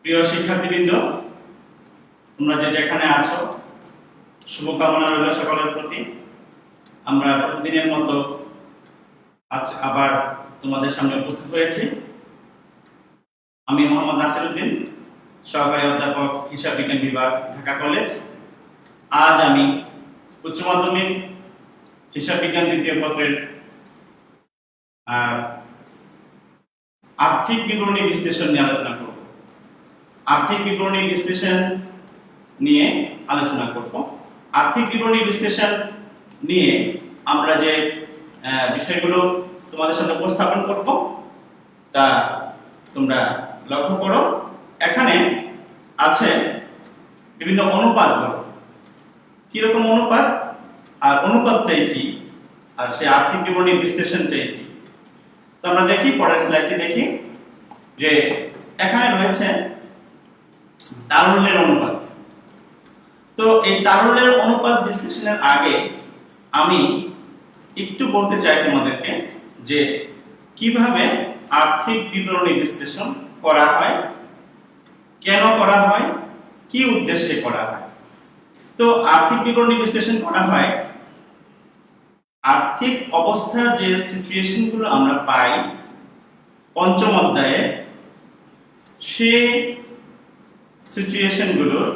প্রিয় শিক্ষার্থীবৃন্দ, তোমরা যে যেখানে আছো, শুভকামনা রইল সকলের প্রতি। আমরা প্রতিদিনের মতো আজ আবার তোমাদের সামনে উপস্থিত হয়েছি। আমি মোহাম্মদ নাসিরউদ্দিন, সহকারী অধ্যাপক হিসাব বিজ্ঞান বিভাগ, ঢাকা কলেজ। আজ আমি উচ্চ মাধ্যমিক হিসাব বিজ্ঞান দ্বিতীয় পত্রের আর্থিক বিবরণী বিশ্লেষণ নিয়ে আলোচনা করব। আর্থিক বিবরণী বিশ্লেষণ নিয়ে আলোচনা করব। আর্থিক বিবরণী বিশ্লেষণ নিয়ে আমরা যে বিষয়গুলো তোমাদের সামনে উপস্থাপন করব তা তোমরা লক্ষ্য করো। এখানে আছে বিভিন্ন অনুপাতগুলো, কিরকম অনুপাত আর অনুপাতটাই কি, আর সেই আর্থিক বিবরণী বিশ্লেষণটাই কি। তো আমরা দেখি, পরের স্লাইডটি দেখি যে এখানে রয়েছে তারল্যের অনুপাত। তো এই তারল্যের অনুপাত বিশ্লেষণের আগে আমি একটু বলতে চাই তোমাদেরকে যে কিভাবে আর্থিক বিবরণী বিশ্লেষণ করা হয়, কেন করা হয়, কি উদ্দেশ্যে করা হয়। তো আর্থিক বিবরণী বিশ্লেষণ করা হয় আর্থিক অবস্থার যে সিচুয়েশনগুলো আমরা পাই পঞ্চম অধ্যায়ে, সেই সিচুয়েশনগুলোর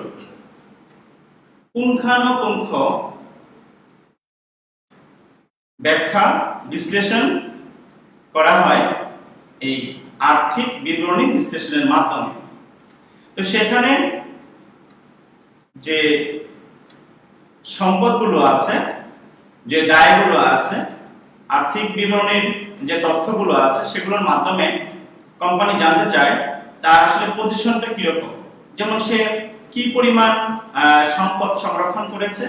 পুঙ্খানুপুঙ্খ ব্যাখ্যা বিশ্লেষণ করা হয় এই আর্থিক বিবরণী বিশ্লেষণের মাধ্যমে। তো সেখানে যে সম্পদগুলো আছে, যে দায়গুলো আছে, আর্থিক বিবরণীর যে তথ্যগুলো আছে, সেগুলোর মাধ্যমে কোম্পানি জানতে চায় তার আসলে পজিশনটা কিরকম। যেমন সে কি পরিমাণ সম্পদ সংরক্ষণ করেছে,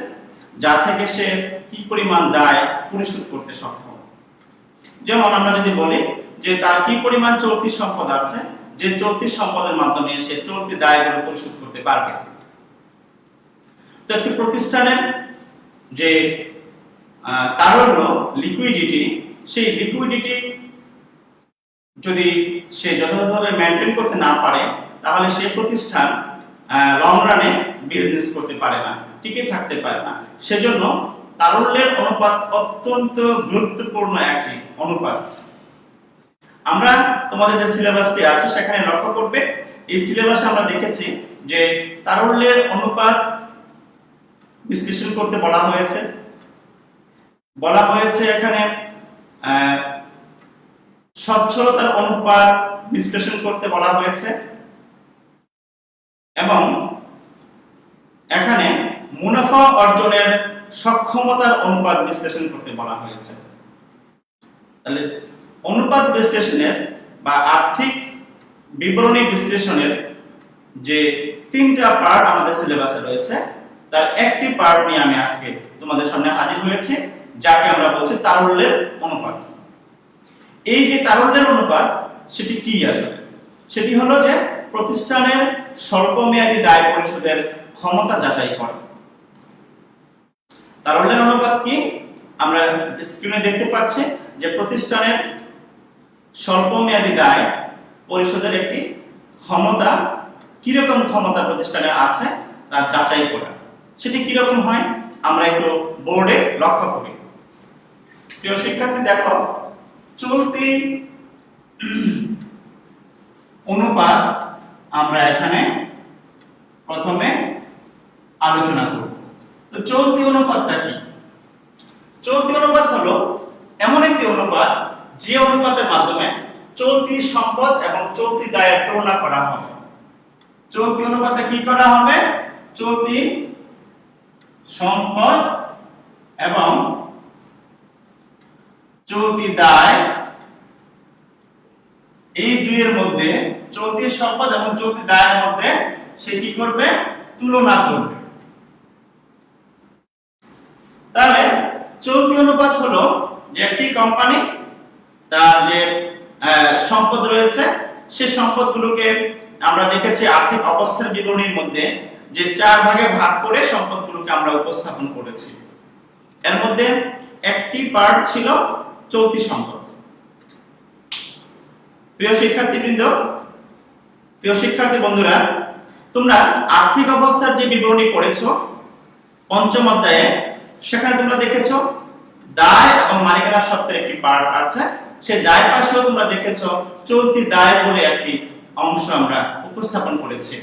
যা থেকে সে কি পরিমাণ দায় পরিশোধ করতে সক্ষম। যেমন আমরা যদি বলি যে তার কি পরিমাণ চলতি সম্পদ আছে, যে চলতি সম্পদের মাধ্যমে সে চলতি দায়গুলো পরিশোধ করতে পারবে। তো একটি প্রতিষ্ঠানের যে তারল্য লিকুইডিটি, সেই লিকুইডিটি যদি সে যথাযথভাবে মেইনটেইন করতে না পারে, তাহলে সে প্রতিষ্ঠান লং রানে বিজনেস করতে পারে না, টিকে থাকতে পারে না। সেজন্য তারল্যের অনুপাত অত্যন্ত গুরুত্বপূর্ণ একটি অনুপাত। আমরা তোমাদের যে সিলেবাসটি আছে সেখানে লক্ষ্য করবে, এই সিলেবাসে আমরা দেখেছি যে তারল্যের অনুপাত বিশ্লেষণ করতে বলা হয়েছে এখানে সচ্ছলতার অনুপাত বিশ্লেষণ করতে বলা হয়েছে, এবং এখানে মুনাফা অর্জনের সক্ষমতার অনুপাত বিশ্লেষণ করতে বলা হয়েছে। তাহলে অনুপাত বিশ্লেষণের বা আর্থিক বিবরণী বিশ্লেষণের যে তিনটা পার্ট আমাদের সিলেবাসে রয়েছে, তার একটি পার্ট নিয়ে আমি আজকে তোমাদের সামনে হাজির হয়েছি, যাকে আমরা বলছি তারল্যের অনুপাত। এই যে তারল্যের অনুপাত, সেটি কি আসলে? সেটি হলো যে প্রতিষ্ঠানের স্বল্পমেয়াদী দায় পরিশোধের ক্ষমতা যাচাই করে। তারল্যের অনুপাত কি? আমরা স্ক্রিনে দেখতে পাচ্ছি যে প্রতিষ্ঠানের স্বল্পমেয়াদী দায় পরিশোধের একটি ক্ষমতা, কিরকম ক্ষমতা প্রতিষ্ঠানের আছে তা যাচাই করা। সেটি কিরকম হয় আমরা একটু বোর্ডে লক্ষ্য করি। প্রিয় শিক্ষার্থী, দেখো, চলতি অনুপাত আমরা এখানে প্রথমে আলোচনা করব। তো চলতি অনুপাতটা কি? চলতি অনুপাত হলো এমন একটি অনুপাত যে অনুপাতের মাধ্যমে চলতি সম্পদ এবং চলতি দায়ের তুলনা করা হবে। চলতি অনুপাতে কি করা হবে? চলতি সম্পদ এবং চলতি দায়, এই দুইয়ের মধ্যে, চলতি সম্পদ এবং চলতি দায়ের মধ্যে সে কি করবে? তুলনা করবে। তাহলে চলতি অনুপাত হলো যে একটি কোম্পানি তার যে সম্পদ রয়েছে, সে সম্পদগুলোকে আমরা দেখেছি আর্থিক অবস্থার বিবরণীর মধ্যে যে 4 ভাগে ভাগ করে সম্পদগুলোকে আমরা উপস্থাপন করেছি। এর মধ্যে একটি পার্ট ছিল চলতি সম্পদ। প্রিয় শিক্ষার্থীবৃন্দ, প্রিয় শিক্ষার্থী বন্ধুরা, তোমরা আর্থিক অবস্থার যে বিবরণী পড়েছো পঞ্চম অধ্যায়ে, সেখানে তোমরা দেখেছো দায় এবং মালিকানা সত্ত্বের একটি পার্ট আছে। সেই দায় পাশেও তোমরা দেখেছো চলতি দায় বলে একটি অংশ আমরা উপস্থাপন করেছি।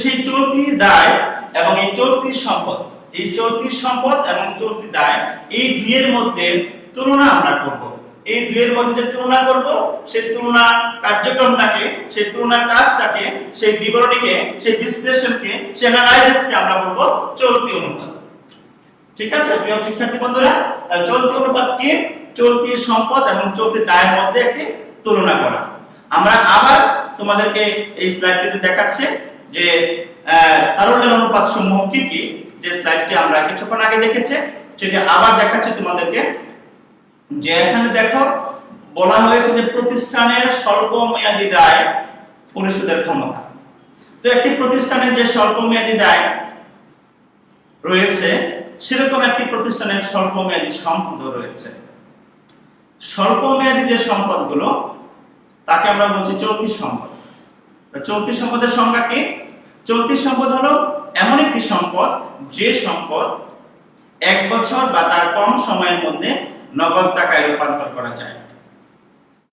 সেই চলতি দায় এবং এই চলতি সম্পদ, এই চলতি সম্পদ এবং চলতি দায়, এই দুইয়ের মধ্যে তুলনা আমরা করব। এই দুইয়ের মধ্যে যে তুলনা করব, সেই তুলনা কার্যক্রমটাকে, সেই তুলনার কাজটাকে, সেই বিবরণীকে, সেই বিশ্লেষণকে, সেই অ্যানালাইসিসকে আমরা বলবো চলতি অনুপাত। ঠিক আছে প্রিয় শিক্ষার্থী বন্ধুরা, চলতি অনুপাত কি? চলতি সম্পদ এবং চলতি দায়ের মধ্যে একটি তুলনা করা। আমরা আবার তোমাদেরকে এই স্লাইডটিতে দেখাচ্ছি যে তারল্যের অনুপাত সমূহ কি কি, যে স্লাইডটি আমরা কিছুক্ষণ আগে দেখেছি সেটা আবার দেখাচ্ছি তোমাদেরকে। যে এখানে দেখো বলা হয়েছে যে প্রতিষ্ঠানের স্বল্প মেয়াদী দায় পরিশোধের ক্ষমতা। তো একটি প্রতিষ্ঠানের যে স্বল্প মেয়াদী দায় রয়েছে, সেরকম একটি প্রতিষ্ঠানের স্বল্প মেয়াদী সম্পদও রয়েছে। স্বল্প মেয়াদী যে সম্পদগুলো, তাকে আমরা বলছি চলতি সম্পদ। চলতি সম্পদের সংজ্ঞা কি? চলতি সম্পদ হলো এমন একটি সম্পদ যে সম্পদ 1 বছর বা তার কম সময়ের মধ্যে নগদ টাকায় রূপান্তর করা যায়।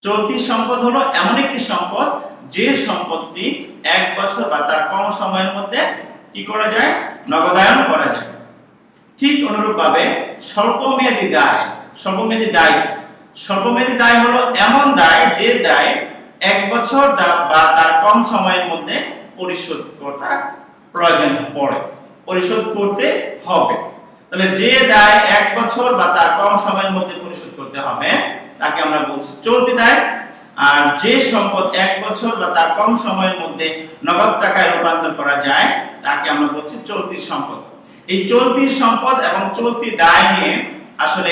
চলতি সম্পদ হলো এমন একটি সম্পদ যে সম্পদটি 1 বছর বা তার কম সময়ের মধ্যে কি করা যায়? নগদায়ন করা যায়। ঠিক অনুরূপভাবে স্বল্পমেয়াদী দায়, স্বল্পমেয়াদী দায়, স্বল্পমেয়াদী দায় হলো এমন দায় যে দায় 1 বছর বা তার কম সময়ের মধ্যে পরিশোধ করা প্রয়োজন পড়ে, পরিশোধ করতে হবে। তাহলে যে দায় 1 বছর বা তার কম সময়ের মধ্যে পরিশোধ করতে হবে তাকে আমরা বলছি চলতি দায়। আর যে সম্পদ 1 বছর বা তার কম সময়ের মধ্যে নগদ টাকায় রূপান্তর করা যায় তাকে আমরা বলছি চলতি সম্পদ। এই চলতি সম্পদ এবং চলতি দায় নিয়ে আসলে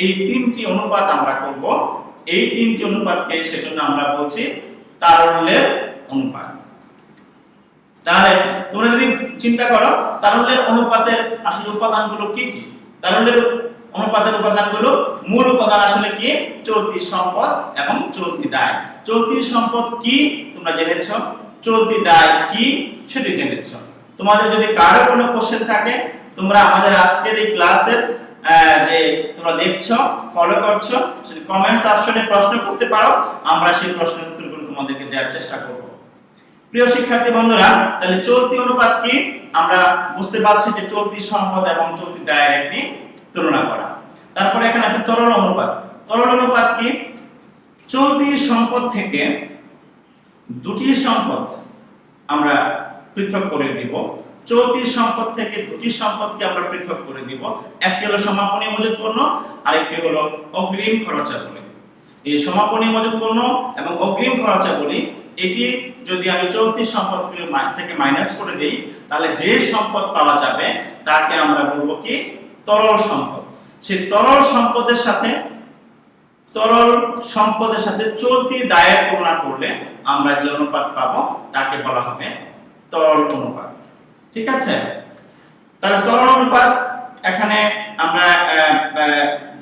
এই তিনটি অনুপাত আমরা করব। এই তিনটি অনুপাতকে সেজন্য আমরা বলছি তারল্যের অনুপাত। তাহলে তোমরা যদি চিন্তা করো তারল্যের অনুপাতের আসলে উপাদানগুলো কি কি? তারল্যের অনুপাতের উপাদানগুলো, মূল উপাদান আসলে কি? চলতি সম্পদ এবং চলতি দায়। চলতি সম্পদ কি তোমরা জেনেছো, চলতি দায় কি সেটি জেনেছো। তোমাদের যদি কারো কোনো কোশ্চেন থাকে, তোমরা আমাদের আজকের এই ক্লাসের যে তোমরা দেখছো, ফলো করছো, সেটা কমেন্টস অপশনে প্রশ্ন করতে পারো। আমরা সেই প্রশ্নের উত্তরগুলো তোমাদেরকে দেওয়ার চেষ্টা করব। প্রিয় শিক্ষার্থী বন্ধুরা, তাহলে চলতি অনুপাত কি আমরা বুঝতে পারছি যে চলতি সম্পদ এবং চলতি দায়ের একটি তুলনা করা। তারপরে এখানে আছে তরল অনুপাত। তরল অনুপাত কি? চলতি সম্পদ থেকে দুটি সম্পদ আমরা পৃথক করে দিব। চলতি সম্পদ থেকে দুটি সম্পদকে আমরা পৃথক করে দিব। একটি হলো সমাপনী মজুত পণ্য, আরেকটি হলো অগ্রিম খরচাবলী। এই সমাপনী মজুত পণ্য এবং অগ্রিম খরচাবলী, এটি যদি আমি চলতি সম্পদ থেকে মাইনাস করে দেই, তাহলে যে সম্পদ পাওয়া যাবে তাকে আমরা বলবো কি? তরল সম্পদ। সেই তরল সম্পদের সাথে চলতি দায়ের তুলনা করলে আমরা যে অনুপাত পাবো তাকে বলা হবে তরল অনুপাত। ঠিক আছে? তাহলে তরল অনুপাত এখানে আমরা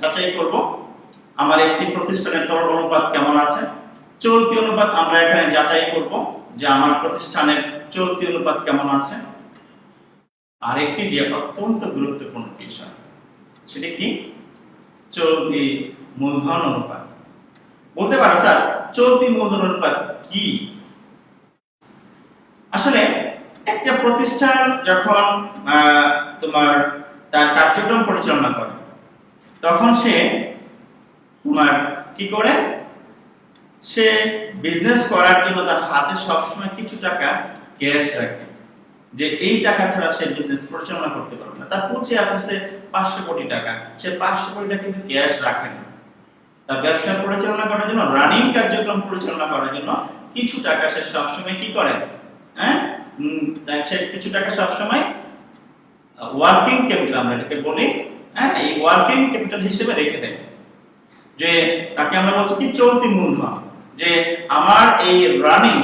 যাচাই করব আমার একটি প্রতিষ্ঠানের তরল অনুপাত কেমন আছে। চলতি অনুপাত আমরা এখানে যাচাই করব যে আমার প্রতিষ্ঠানের চলতি অনুপাত কেমন আছে। আর একটি যে অত্যন্ত গুরুত্বপূর্ণ বিষয়, সেটা কি? চলতি মূলধন অনুপাত। বলতে পারো স্যার চলতি মূলধন অনুপাত কি? আসলে একটা প্রতিষ্ঠান যখন তোমার তার কার্যক্রম পরিচালনা করে, তখন সে তোমার কি করে? সে বিজনেস করার জন্য তার হাতে সবসময় কিছু টাকা ক্যাশ রাখে, যে এই টাকা ছাড়া সে বিজনেস পরিচালনা করতে পারবে না। তার পুঁজি আছে সে 500 কোটি টাকা, সে 500 কোটি টাকা কিন্তু ক্যাশ রাখে না। তার ব্যবসা পরিচালনা করার জন্য, রানিং কার্যক্রম পরিচালনা করার জন্য কিছু টাকা সে সবসময় কি করে? সে কিছু টাকা সবসময় ওয়ার্কিং ক্যাপিটাল আমরা এটাকে বলি, এই ওয়ার্কিং ক্যাপিটাল হিসেবে রেখে দেয়। যে তাকে আমরা বলছি কি? চলতি মূলধন। যে আমার এই রানিং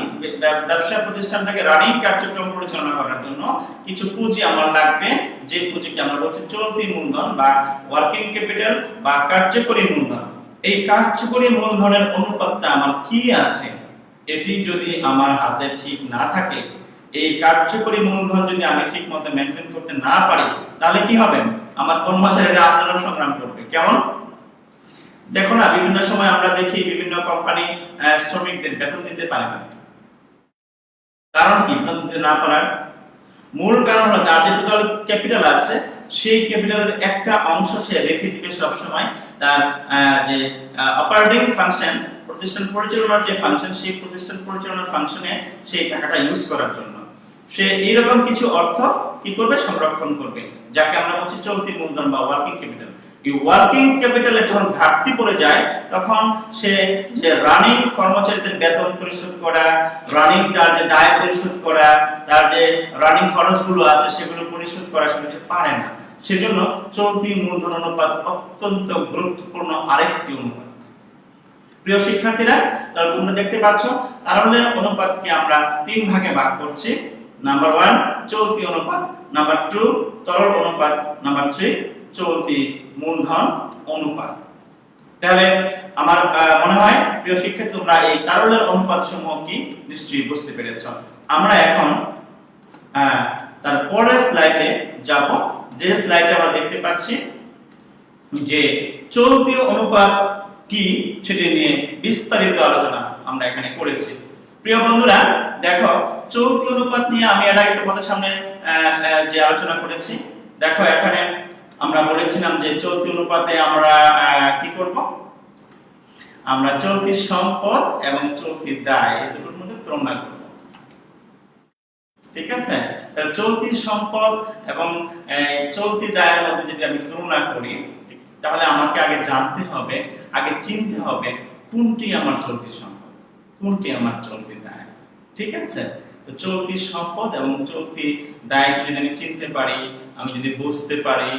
ব্যবসা প্রতিষ্ঠানটাকে রানিং কার্যক্রম পরিচালনা করার জন্য কিছু পুঁজি আমার লাগবে, যে পুঁজিকে আমরা বলছি চলতি মূলধন বা ওয়ার্কিং ক্যাপিটাল বা কার্যকরী মূলধন। এই কার্যকরী মূলধনের অনুপাতটা আমার কি আছে এটি যদি আমার হাতে ঠিক না থাকে, এই কার্যকরী মূলধন যদি আমি ঠিক মতো মেনটেন করতে না পারি, তাহলে কি হবে? আমার কর্মচারীরা আন্দোলন সংগ্রাম করবে। কেমন? দেখো না, বিভিন্ন সময় আমরা দেখি বিভিন্ন কোম্পানি শ্রমিকদের বেতন দিতে পারে না। কারণ কি বেতন দিতে না পারার? মূল কারণ হলো তার যে টোটাল ক্যাপিটাল আছে, সেই ক্যাপিটালের একটা অংশ সে রেখে দিবে সব সময় তার যে অপারেটিং ফাংশন, প্রতিষ্ঠান পরিচালনার যে ফাংশন, সেই প্রতিষ্ঠান পরিচালনার ফাংশনে সেই টাকাটা ইউজ করার জন্য সে এইরকম কিছু অর্থ কি করবে? সংরক্ষণ করবে, যাকে আমরা বলছি চলতি মূলধন বা ওয়ার্কিং ক্যাপিটাল। এই ওয়ার্কিং ক্যাপিটালে যখন ঘাটতি পড়ে যায়, তখন সে যে রানিং কর্মচারীদের বেতন পরিশোধ করা, রানিং তার যে দায় পরিশোধ করা, তার যে রানিং খরচগুলো আছে সেগুলো পরিশোধ করা, সেগুলো সে পারে না। সেজন্য চলতি মূলধন অনুপাত অত্যন্ত গুরুত্বপূর্ণ আরেকটি অনুপাত। প্রিয় শিক্ষার্থীরা, তাহলে তোমরা দেখতে পাচ্ছ তারল্যের অনুপাতকে আমরা তিন ভাগে ভাগ করছি। নাম্বার 1 চলতি অনুপাত, নাম্বার 2 তরল অনুপাত, নাম্বার 3 চলতি মূলধন অনুপাত। তাহলে আমার মনে হয় প্রিয় শিক্ষার্থী, তোমরা এই তারল্যের অনুপাত সমূহ কি নিশ্চয়ই বুঝতে পেরেছ। আমরা এখন তার পরের স্লাইডে যাব, যে স্লাইডে আমরা দেখতে পাচ্ছি যে চলতি অনুপাত কি সেটি নিয়ে বিস্তারিত আলোচনা আমরা এখানে করেছি। প্রিয় বন্ধুরা, দেখো চলতি অনুপাত নিয়ে আমি এর আগে তোমাদের সামনে যে আলোচনা করেছি, দেখো এখানে আমরা বলেছিলাম যে চলতি অনুপাতে আমরা কি করব? আমরা চলতি সম্পদ এবং চলতি দায় এই দুটোর মধ্যে তুলনা করব। ঠিক আছে? তাহলে চলতি সম্পদ এবং চলতি দায়ের মধ্যে যদি আমি তুলনা করি, তাহলে আমাকে আগে জানতে হবে, আগে চিনতে হবে কোনটি আমার চলতি সম্পদ, কোনটি আমার চলতি দায়। ঠিক আছে? তো চলতি সম্পদ এবং চলতি দায় যদি আমি চিনতে পারি, আমি যদি বুঝতে পারি,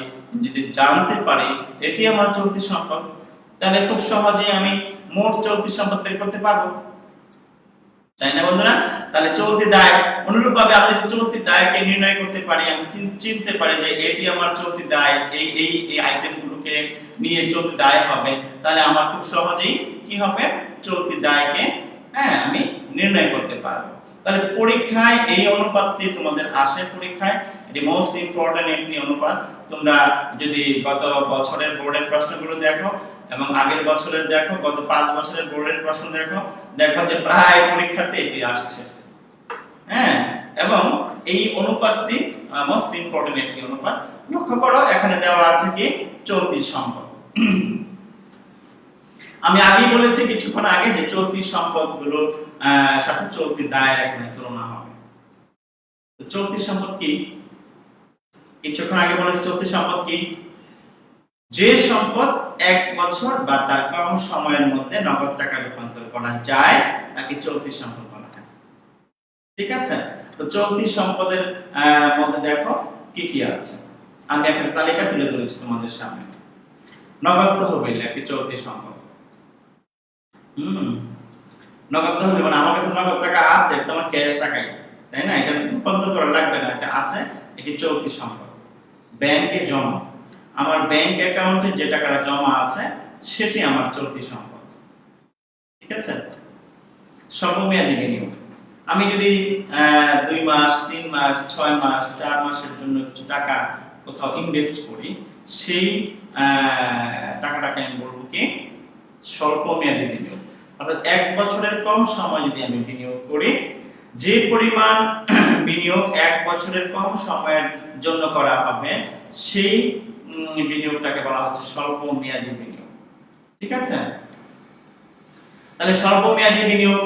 যদি জানতে পারি এটি আমার চলতি সম্পদ, তাহলে খুব সহজেই আমি মোট চলতি সম্পদ বের করতে পারবো। তাই না বন্ধুরা? তাহলে চলতি দায় অনুরূপভাবে আমি যদি চলতি দায়কে নির্ণয় করতে পারি, আমি চিনতে পারি যে এটি আমার চলতি দায়, এই আইটেমগুলোকে নিয়ে চলতি দায় হবে, তাহলে আমার খুব সহজেই কি হবে? চলতি দায়কে আমি নির্ণয় করতে পারবো। তাহলে পরীক্ষায় এই অনুপাতটি তোমাদের আসে, পরীক্ষায় এটি মোস্ট ইম্পর্টেন্ট একটি অনুপাত। তোমরা যদি গত বছরের বোর্ডের প্রশ্নগুলো দেখো এবং আগের বছরের দেখো, গত 5 বছরের বোর্ডের প্রশ্ন দেখো যে প্রায় পরীক্ষাতে এটি আসছে। এবং এই অনুপাতটি মোস্ট ইম্পর্টেন্ট একটি অনুপাত। লক্ষ্য করো এখানে দেওয়া আছে কি? চলতি সম্পদ। আমি আগেই বলেছি কিছুক্ষণ আগে যে চলতি সম্পদগুলোর সাথে চলতি দায়ের এখানে তুলনা হবে। তো চলতি সম্পদ কি? কিছুক্ষণ আগে বলেছি চলতি সম্পদ কি? যে সম্পদ 1 বছর বা তার কম সময়ের মধ্যে নগদ টাকা রূপান্তর করা যায় তাকে চলতি সম্পদ বলা হয়। ঠিক আছে? তো চলতি সম্পদের মধ্যে দেখো কি কি আছে, আমি একটা তালিকা তুলে ধরেছি তোমাদের সামনে। নগদ তহবিল একটি চলতি সম্পদ। নগদ তহবিল মানে আমার কাছে নগদ টাকা আছে, তোমার ক্যাশ টাকাই, তাই না? এটা রূপান্তর করা লাগবে না, এটা আছে, এটি চলতি সম্পদ। ব্যাংকে জমা, আমার ব্যাংক অ্যাকাউন্টে যে টাকাটা জমা আছে সেটি আমার চলতি সম্পদ। ঠিক আছে? স্বল্পমেয়াদী বিনিয়োগ, আমি যদি 2 মাস, 3 মাস, 6 মাস, 4 মাসের জন্য কিছু টাকা কোথাও ইনভেস্ট করি, সেই টাকাটাকে আমি বলবো কি? স্বল্পমেয়াদী বিনিয়োগ। অর্থাৎ 1 বছরের কম সময় যদি আমি বিনিয়োগ করি, যে পরিমাণ বিনিয়োগ 1 বছরের কম সময়ের জন্য করা হবে, সেই বিনিয়োগটাকে বলা হচ্ছে স্বল্পমেয়াদী বিনিয়োগ। ঠিক আছে? তাহলে স্বল্পমেয়াদী বিনিয়োগ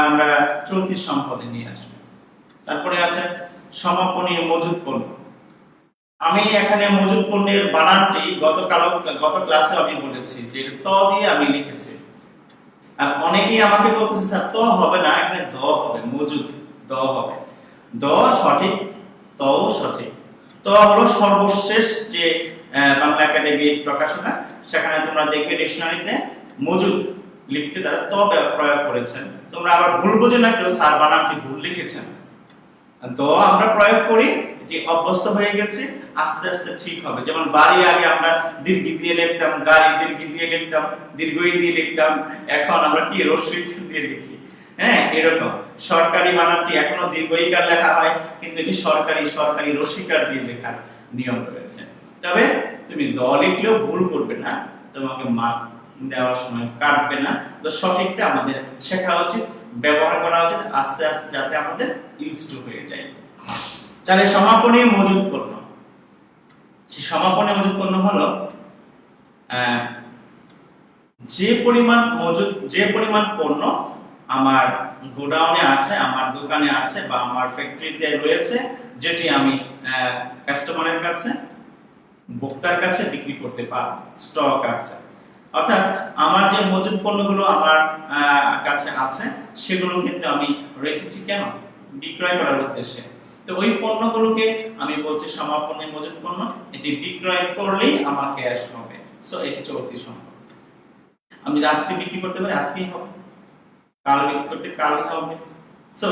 আমরা চলতি সম্পদে নিয়ে আসবো। তারপরে আছে সমাপনী মজুদ পণ্য। আমি এখানে মজুদ পণ্যের বানানটি গত ক্লাসে আমি বলেছি যে ত দিয়ে আমি লিখেছি, আর অনেকেই আমাকে বলতেছে স্যার ত হবে না, এখানে দ হবে, মজুদ দ হবে। দ সঠিক, তও সঠিক। ত হলো সর্বশেষ যে বাংলা একাডেমির প্রকাশনা, সেখানে তোমরা দেখবে ডিকশনারিতে মজুদ লিখতে তারা ত প্রয়োগ করেছেন। তোমরা আবার ভুল বোঝো না কেউ স্যার বানানটি ভুল লিখেছেন। দ আমরা প্রয়োগ করি, এটি অভ্যস্ত হয়ে গেছে, আস্তে আস্তে ঠিক হবে। যেমন বাড়ি আগে আমরা দীর্ঘ দিয়ে লিখতাম, গাড়ি দীর্ঘ দিয়ে লিখতাম, দীর্ঘই দিয়ে লিখতাম, এখন আমরা কি রস্যই দিয়ে লিখি। হ্যাঁ, এরকম সরকারি বানানটি এখনো দীর্ঘ ইকার লেখা হয়, কিন্তু এটি সরকারি সরকারি রসিকার দিয়ে লেখার নিয়ম রয়েছে। তবে তুমি দ লিখলেও ভুল করবে না, তোমাকে মার্ক দেওয়ার সময় কাটবে না। তো সঠিকটা আমাদের শেখা উচিত, ব্যবহার করা উচিত আস্তে আস্তে, যাতে আমাদের ইউজ টু হয়ে যায়। তাহলে সমাপনী মজুদ পণ্য, সেই সমাপনী মজুদ পণ্য হলো যে পরিমাণ পণ্য আমার গোডাউনে আছে, আমার দোকানে আছে বা আমার ফ্যাক্টরিতে রয়েছে, যেটি আমি কাস্টমারের কাছে, ভোক্তার কাছে বিক্রি করতে পারব, স্টক আছে। অর্থাৎ আমার যে মজুদ পণ্যগুলো আমার কাছে আছে, সেগুলো কিন্তু আমি রেখেছি কেন? বিক্রয় করার উদ্দেশ্যে। তো ওই পণ্যগুলোকে আমি বলছি সমাপনী মজুদ পণ্য। এটি বিক্রয় করলেই আমার ক্যাশ হবে। সো এটি চলতি সম্পদ। আমি আজকে বিক্রি করতে পারি, আজকেই হবে, কাল বিক্রি করতে কালই হবে। সো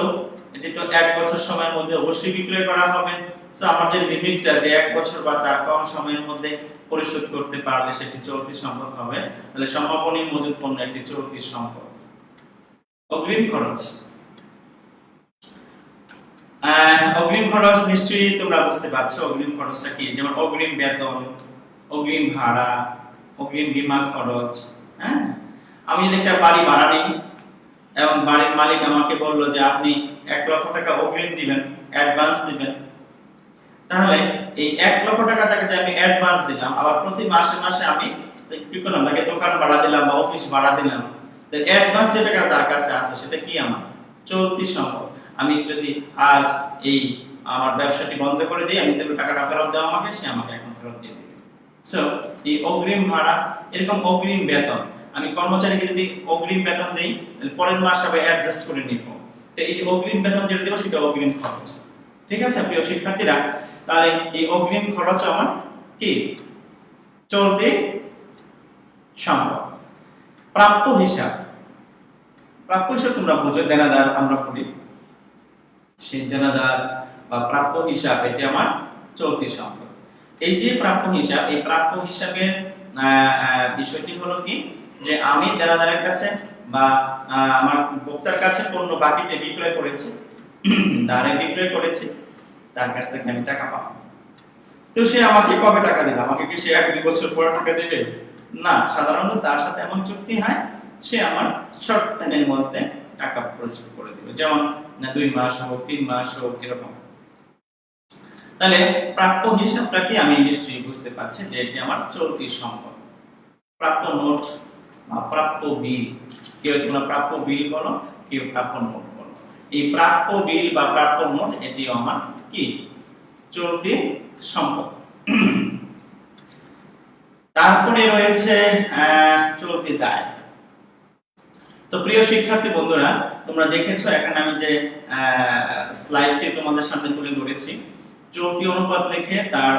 এটি তো 1 বছর সময়ের মধ্যে অবশ্যই বিক্রয় করা হবে। সো আমার যে লিমিটটা, যে 1 বছর বা তার কম সময়ের মধ্যে পরিশোধ করতে পারলে সেটি চলতি সম্পদ হবে। তাহলে সমাপনী মজুদ পণ্য একটি চলতি সম্পদ। অগ্রিম খরচ, অগ্রিম খরচ নিশ্চয়ই তোমরা বুঝতে পারছো অগ্রিম খরচটা কি। যেমন অগ্রিম বেতন, অগ্রিম ভাড়া, অগ্রিম বীমা খরচ। হ্যাঁ, আমি যদি একটা বাড়ি ভাড়া নিই এবং বাড়ির মালিক আমাকে বলল যে আপনি 1 লক্ষ টাকা অগ্রিম দিবেন, অ্যাডভান্স দিবেন, তাহলে এই 1 লক্ষ টাকা তাকে যে আমি অ্যাডভান্স দিলাম, আবার প্রতি মাসে মাসে আমি কি করলাম, তাকে দোকান ভাড়া দিলাম বা অফিস ভাড়া দিলাম, তো অ্যাডভান্স যে টাকা তার কাছে আছে সেটা কি আমার চলতি সম্পদ। আমি যদি আজ এই আমার ব্যবসাটি বন্ধ করে দিই, আমি তাকে টাকাটা ফেরত দেওয়া আমাকে, সে আমাকে এখন ফেরত দিয়ে দিবে। সো এই অগ্রিম ভাড়া, এরকম অগ্রিম বেতন, আমি কর্মচারীকে যদি অগ্রিম বেতন দেই, তাহলে পরের মাস আবার অ্যাডজাস্ট করে নিব। তো এই অগ্রিম বেতন যেটা দেব সেটা অগ্রিম খরচ। ঠিক আছে প্রিয় শিক্ষার্থীরা, তাহলে এই অগ্রিম খরচ আমার কি চলতি সম্পদ। প্রাপ্য হিসাব, প্রাপ্য হিসাব তোমরা বুঝো, দেনাদার আমরা করি, সেই দেনাদার বা প্রাপ্য হিসাব এটি আমার চলতি সম্পদ। এই যে প্রাপ্য হিসাব, এই প্রাপ্য হিসাবের বিষয়টি হলো কি, যে আমি দেনাদারের কাছে বা আমার ভোক্তার কাছে পণ্য বাকিতে বিক্রয় করেছি, ধারে বিক্রয় করেছি, তার কাছ থেকে আমি টাকা পাবো। তো সে আমাকে কবে টাকা দিবে? আমাকে কি সে 1-2 বছর পরে টাকা দিবে? না, সাধারণত তার সাথে এমন চুক্তি হয়, সে আমার শর্ট টাইমের মধ্যে টাকা পরিশোধ করে দিবে, যেমন 2 মাস হোক, 3 মাস হোক, এরকম। তাহলে প্রাপ্য হিসাবটা কি আমি নিশ্চয়ই বুঝতে পারছি যে এটি আমার চলতি সম্পদ। প্রাপ্য নোট বা প্রাপ্য বিল, কেউ তোমরা প্রাপ্য বিল বলো, কেউ প্রাপ্য নোট বলো। এই প্রাপ্য বিল বা প্রাপ্য নোট এটি আমার কি চলতি সম্পদ। তারপরে রয়েছে চলতি দায়। তো প্রিয় শিক্ষার্থী বন্ধুরা, তোমরা দেখেছো এখানে আমি যে স্লাইডটি তোমাদের সামনে তুলে ধরেছি, চলতি অনুপাত লিখে তার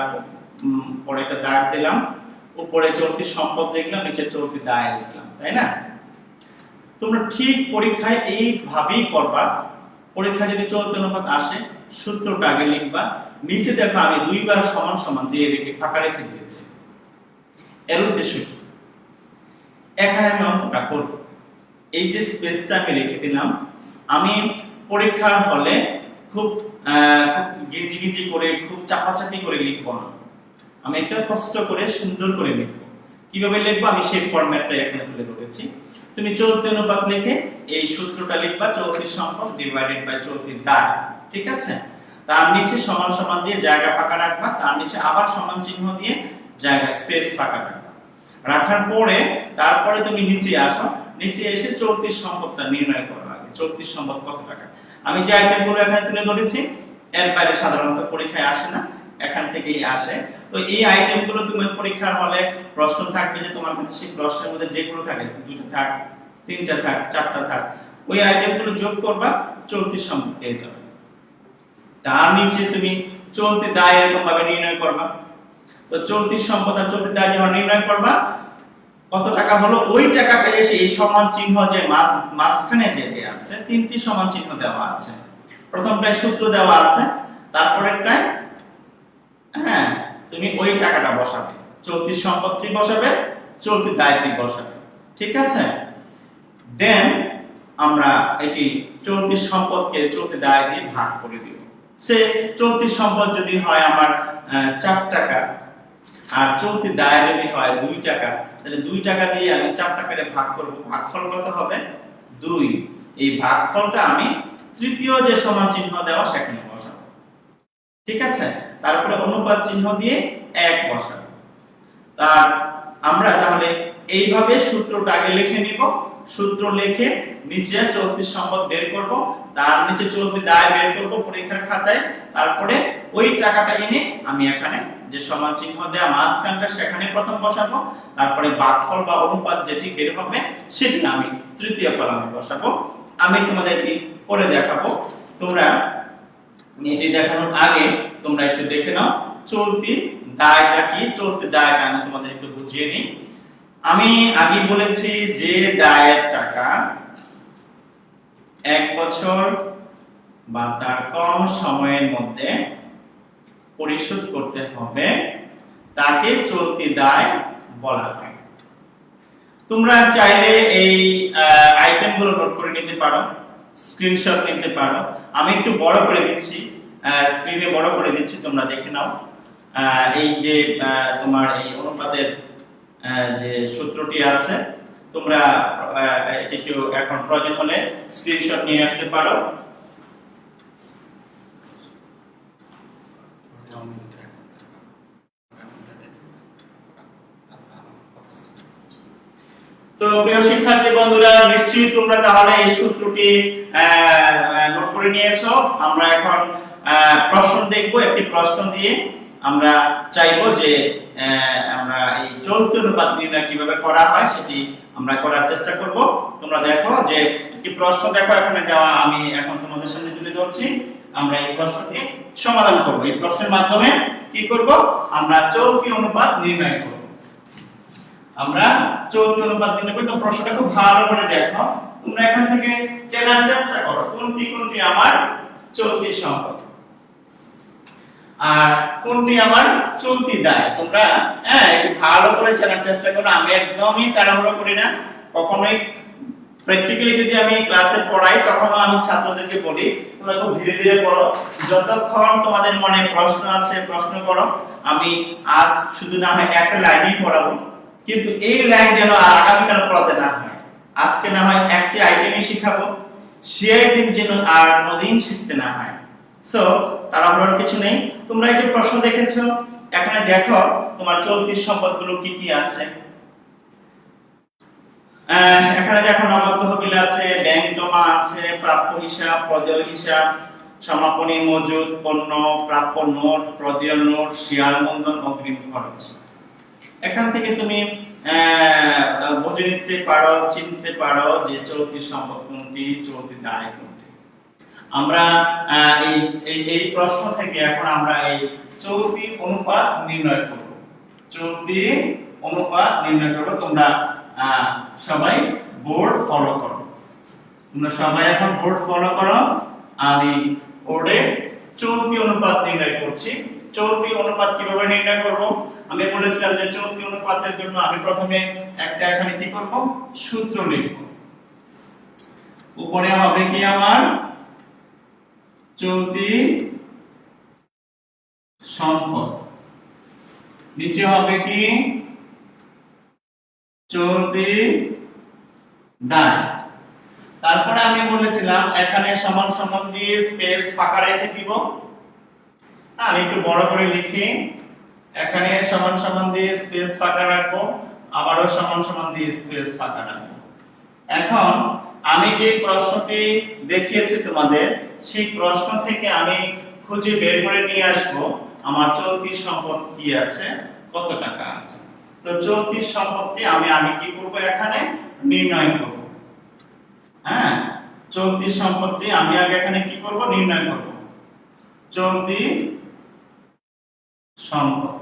পরে একটা দাগ দিলাম, উপরে চলতি সম্পদ লিখলাম, নিচে চলতি দায় লিখলাম, তাই না? তোমরা ঠিক পরীক্ষায় এইভাবেই করবা। পরীক্ষায় যদি চলতি অনুপাত আসে, সূত্রটা আগে লিখবা, নিচে দেখো আমি 2 বার সমান সমান দিয়ে রেখে ফাঁকা রেখে দিয়েছি। এর উদ্দেশ্য কি? এখানে আমি অঙ্কটা করব, এই যে স্পেসটা আমি রেখে দিলাম, আমি পরীক্ষার হলে খুব গিঞ্জি গিঞ্জি করে, খুব চাপাচাপি করে লিখবো না, আমি একটা কষ্ট করে সুন্দর করে লিখবো। কিভাবে লিখবো আমি সেই ফরম্যাটটা এখানে তুলে ধরেছি। তুমি চলতি অনুপাত লিখে এই সূত্রটা লিখবা, চলতি সম্পদ ডিভাইডেড বাই চলতি দায়। ঠিক আছে, তার নিচে সমান সমান দিয়ে জায়গা ফাঁকা রাখবা, তার নিচে আবার সমান চিহ্ন দিয়ে জায়গা স্পেস ফাঁকা রাখবা। রাখার পরে তারপরে তুমি নিচে আসো, নিচে এসে চলতি সম্পদটা নির্ণয় করো। আগে চলতি সম্পদ কত টাকা, আমি যে আইটেমগুলো এখানে তুলে ধরেছি এর বাইরে সাধারণত পরীক্ষায় আসে না, এখান থেকেই আসে। তো এই আইটেমগুলো তুমি পরীক্ষার হলে প্রশ্ন থাকবে যে তোমার কাছে সেই প্রশ্নের মধ্যে যেগুলো থাকে, 2টা থাক, 3টা থাক, 4টা থাক, ওই আইটেমগুলো যোগ করবা, চলতি সম্পদ পেয়ে যাবে। তার নিচে তুমি চলতি দায় এরকম ভাবে নির্ণয় করবা। তো চলতি সম্পদ আর চলতি দায় যখন নির্ণয় করবা, কত টাকা হলো, ওই টাকাটা এসে এই সমান চিহ্ন যে মাঝখানে যেটা আছে, 3টি সমান চিহ্ন দেওয়া আছে। প্রথমটায় সূত্র দেওয়া আছে, তারপরেরটায় তুমি ওই টাকাটা বসাবে, চলতি সম্পদটি বসাবে, চলতি দায়টি বসাবে। ঠিক আছে, দেন আমরা এটি চলতি সম্পদকে চলতি দায় দিয়ে ভাগ করে দিব। সে চলতি সম্পদ যদি হয় আমার 4 টাকা আর চলতি দায় যদি হয় 2 টাকা, তাহলে 2 টাকা দিয়ে আমি 4 টাকারে ভাগ করব। ভাগফল কত হবে? 2। এই ভাগফলটা আমি তৃতীয় যে সমান চিহ্ন দেওয়া সেখানে বসাবো। ঠিক আছে? তারপরে অনুপাত চিহ্ন দিয়ে 1 বসাবো। তার আমরা তাহলে এইভাবে সূত্রটা আগে লিখে নিব। সূত্র লিখে নিচে চলতি সম্পদ বের করব, তার নিচে চলতি দায় বের করব পরীক্ষার খাতায়। তারপরে ওই টাকাটা এনে আমি এখানে যে সমান চিহ্ন দেয়া মাঝখানটা সেখানে প্রথম বসাবো। তারপরে ভাগফল বা অনুপাত যেটি বের হবে সেটি আমি তৃতীয় কলামে বসাবো। আমি তোমাদেরকে করে দেখাবো। তোমরা এটি দেখানোর আগে তোমরা একটু দেখে নাও চলতি দায়টা কি। চলতি দায়টা আমি তোমাদের একটু বুঝিয়ে নিই। আমি আগে বলেছি যে দায়ের টাকা 1 বছর বা তার কম সময়ের মধ্যে পরিশোধ করতে হবে তাকে চলতি দায় বলা হয়। তোমরা চাইলে এই আইটেমগুলো নোট করে নিতে পারো, স্ক্রিনশট নিতে পারো। আমি একটু বড় করে দিচ্ছি, স্ক্রিনে বড় করে দিচ্ছি, তোমরা দেখে নাও। এই যে তোমার এই অনুপাতের যে সূত্রটি আছে তোমরা একটু এখন প্রয়োজন হলে স্ক্রিনশট নিয়ে রাখতে পারো। তো প্রিয় শিক্ষার্থী বন্ধুরা, নিশ্চয়ই তোমরা তাহলে এই সূত্রটি নোট করে নিয়েছো। আমরা এখন প্রশ্ন দেখব। একটি প্রশ্ন দিয়ে আমরা চাইবো যে আমরা এই চলতি অনুপাত নির্ণয় কিভাবে করা হয় সেটি আমরা করার চেষ্টা করব। তোমরা দেখো যে একটি প্রশ্ন দেখো এখানে দেওয়া, আমি এখন তোমাদের সামনে তুলে ধরছি। আমরা এই প্রশ্নটি সমাধান করব। এই প্রশ্নের মাধ্যমে কি করব? আমরা চলতি অনুপাত নির্ণয় করব। আমরা চলতি অনুপাত নির্ণয় করব। প্রশ্নটা খুব ভালো করে দেখো। তোমরা এখান থেকে চেনার চেষ্টা করো কোনটি কোনটি আমার চলতি সম্পদ আর কোনটি আমার চলতি দায়। তোমরা একটু ভালো করে জানার চেষ্টা করো। আমি একদমই তাড়াহুড়ো করি না কখনোই। প্র্যাকটিক্যালি যদি আমি ক্লাসে পড়াই তখন আমি ছাত্রদেরকে বলি তোমরা খুব ধীরে ধীরে পড়ো, যতক্ষণ তোমাদের মনে প্রশ্ন আছে প্রশ্ন করো। আমি আজ শুধু না হয় একটা লাইনই পড়াবো, কিন্তু এই লাইন যেন আগামীকাল পড়াতে না হয়। আজকে না হয় একটি আইটেমই শিখাবো, সেই আইটেম যেন আর কোনোদিন শিখতে না হয়। সো তাড়াহুড়োর কিছু নেই। তোমরা এই যে প্রশ্ন দেখেছো এখানে দেখো তোমার চলতি সম্পদগুলো কি কি আছে। এখানে দেখো নগদ তহবিল আছে, ব্যাংক জমা আছে, প্রাপ্য হিসাব, প্রদেয় হিসাব, সমাপনী মজুদ, পণ্য, প্রাপ্য নোট, প্রদেয় নোট, শেয়ার মূলধন, অগ্রিম খরচ। এখান থেকে তুমি বুঝে নিতে পারো, চিনতে পারো যে চলতি সম্পদ কোনটি, চলতি দায় কোনটি। আমরা এই প্রশ্ন থেকে এখন আমরা এই চলতি অনুপাত নির্ণয় করব। চলতি অনুপাত নির্ণয় করব। তোমরা সবাই বোর্ড ফলো করো। তোমরা সবাই এখন বোর্ড ফলো করো। আমি বোর্ডে চলতি অনুপাত নির্ণয় করছি। চলতি অনুপাত কিভাবে নির্ণয় করব? আমি বলেছিলাম যে চলতি অনুপাতের জন্য আমি প্রথমে একটা এখানে কি করব? সূত্র লিখব। উপরে হবে কি আমার চলতি সম্পদ, নিচে হবে কি চলতি দায়। তারপরে আমি বলেছিলাম এখানে সমান সমান দিয়ে স্পেস ফাঁকা রেখে দিব। আমি একটু বড় করে লিখি। এখানে সমান সমান দিয়ে স্পেস ফাঁকা রাখবো, আবারও সমান সমান দিয়ে স্পেস ফাঁকা রাখবো। এখন আমি যে প্রশ্নটি দেখিয়েছি তোমাদের, সেই প্রশ্ন থেকে আমি খুঁজে বের করে নিয়ে আসব আমার চলতি সম্পদ কি আছে, কত টাকা আছে। তো চলতি সম্পদটি আমি কি করব? এখানে নির্ণয় করব। চলতি সম্পদটি আমি আগে এখানে কি করব? নির্ণয় করব। চলতি সম্পদ,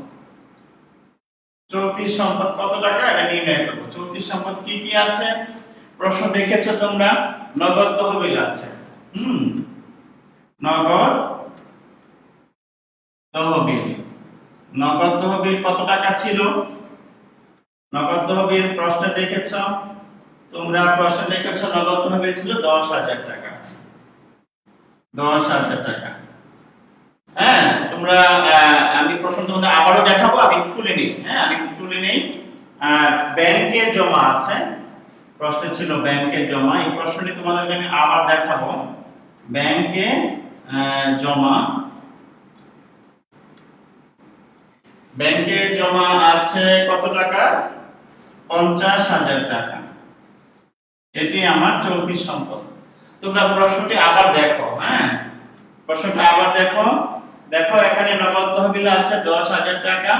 চলতি সম্পদ কত টাকা এটা নির্ণয় করব। চলতি সম্পদ কি কি আছে? প্রশ্ন দেখেছো তোমরা, নগদ তহবিল আছে। নগদ তহবিল, নগদ তহবিল কত টাকা ছিল? নগদ তহবিল প্রশ্নে দেখেছো তোমরা প্রশ্ন দেখেছো নগদ ভাবে ছিল 10,000 টাকা। 10,000 টাকা। হ্যাঁ, তোমরা আমি প্রশ্ন তোমাদের আবারও দেখাবো, আমি তুলে নিই। হ্যাঁ, আমি তুলে নেই। ব্যাংকে জমা আছে, প্রশ্ন ছিল ব্যাংকে জমা। এই প্রশ্নটি তোমাদেরকে আমি আবার দেখাবো। ব্যাংকে জমা, ব্যাংকে জমা আছে কত টাকা? 50,000 টাকা। এটি আমার চলতি সম্পদ। তোমরা প্রশ্নটি আবার দেখো। হ্যাঁ, প্রশ্নটা আবার দেখো। দেখো এখানে নগদ তহবিল আছে 10,000 টাকা,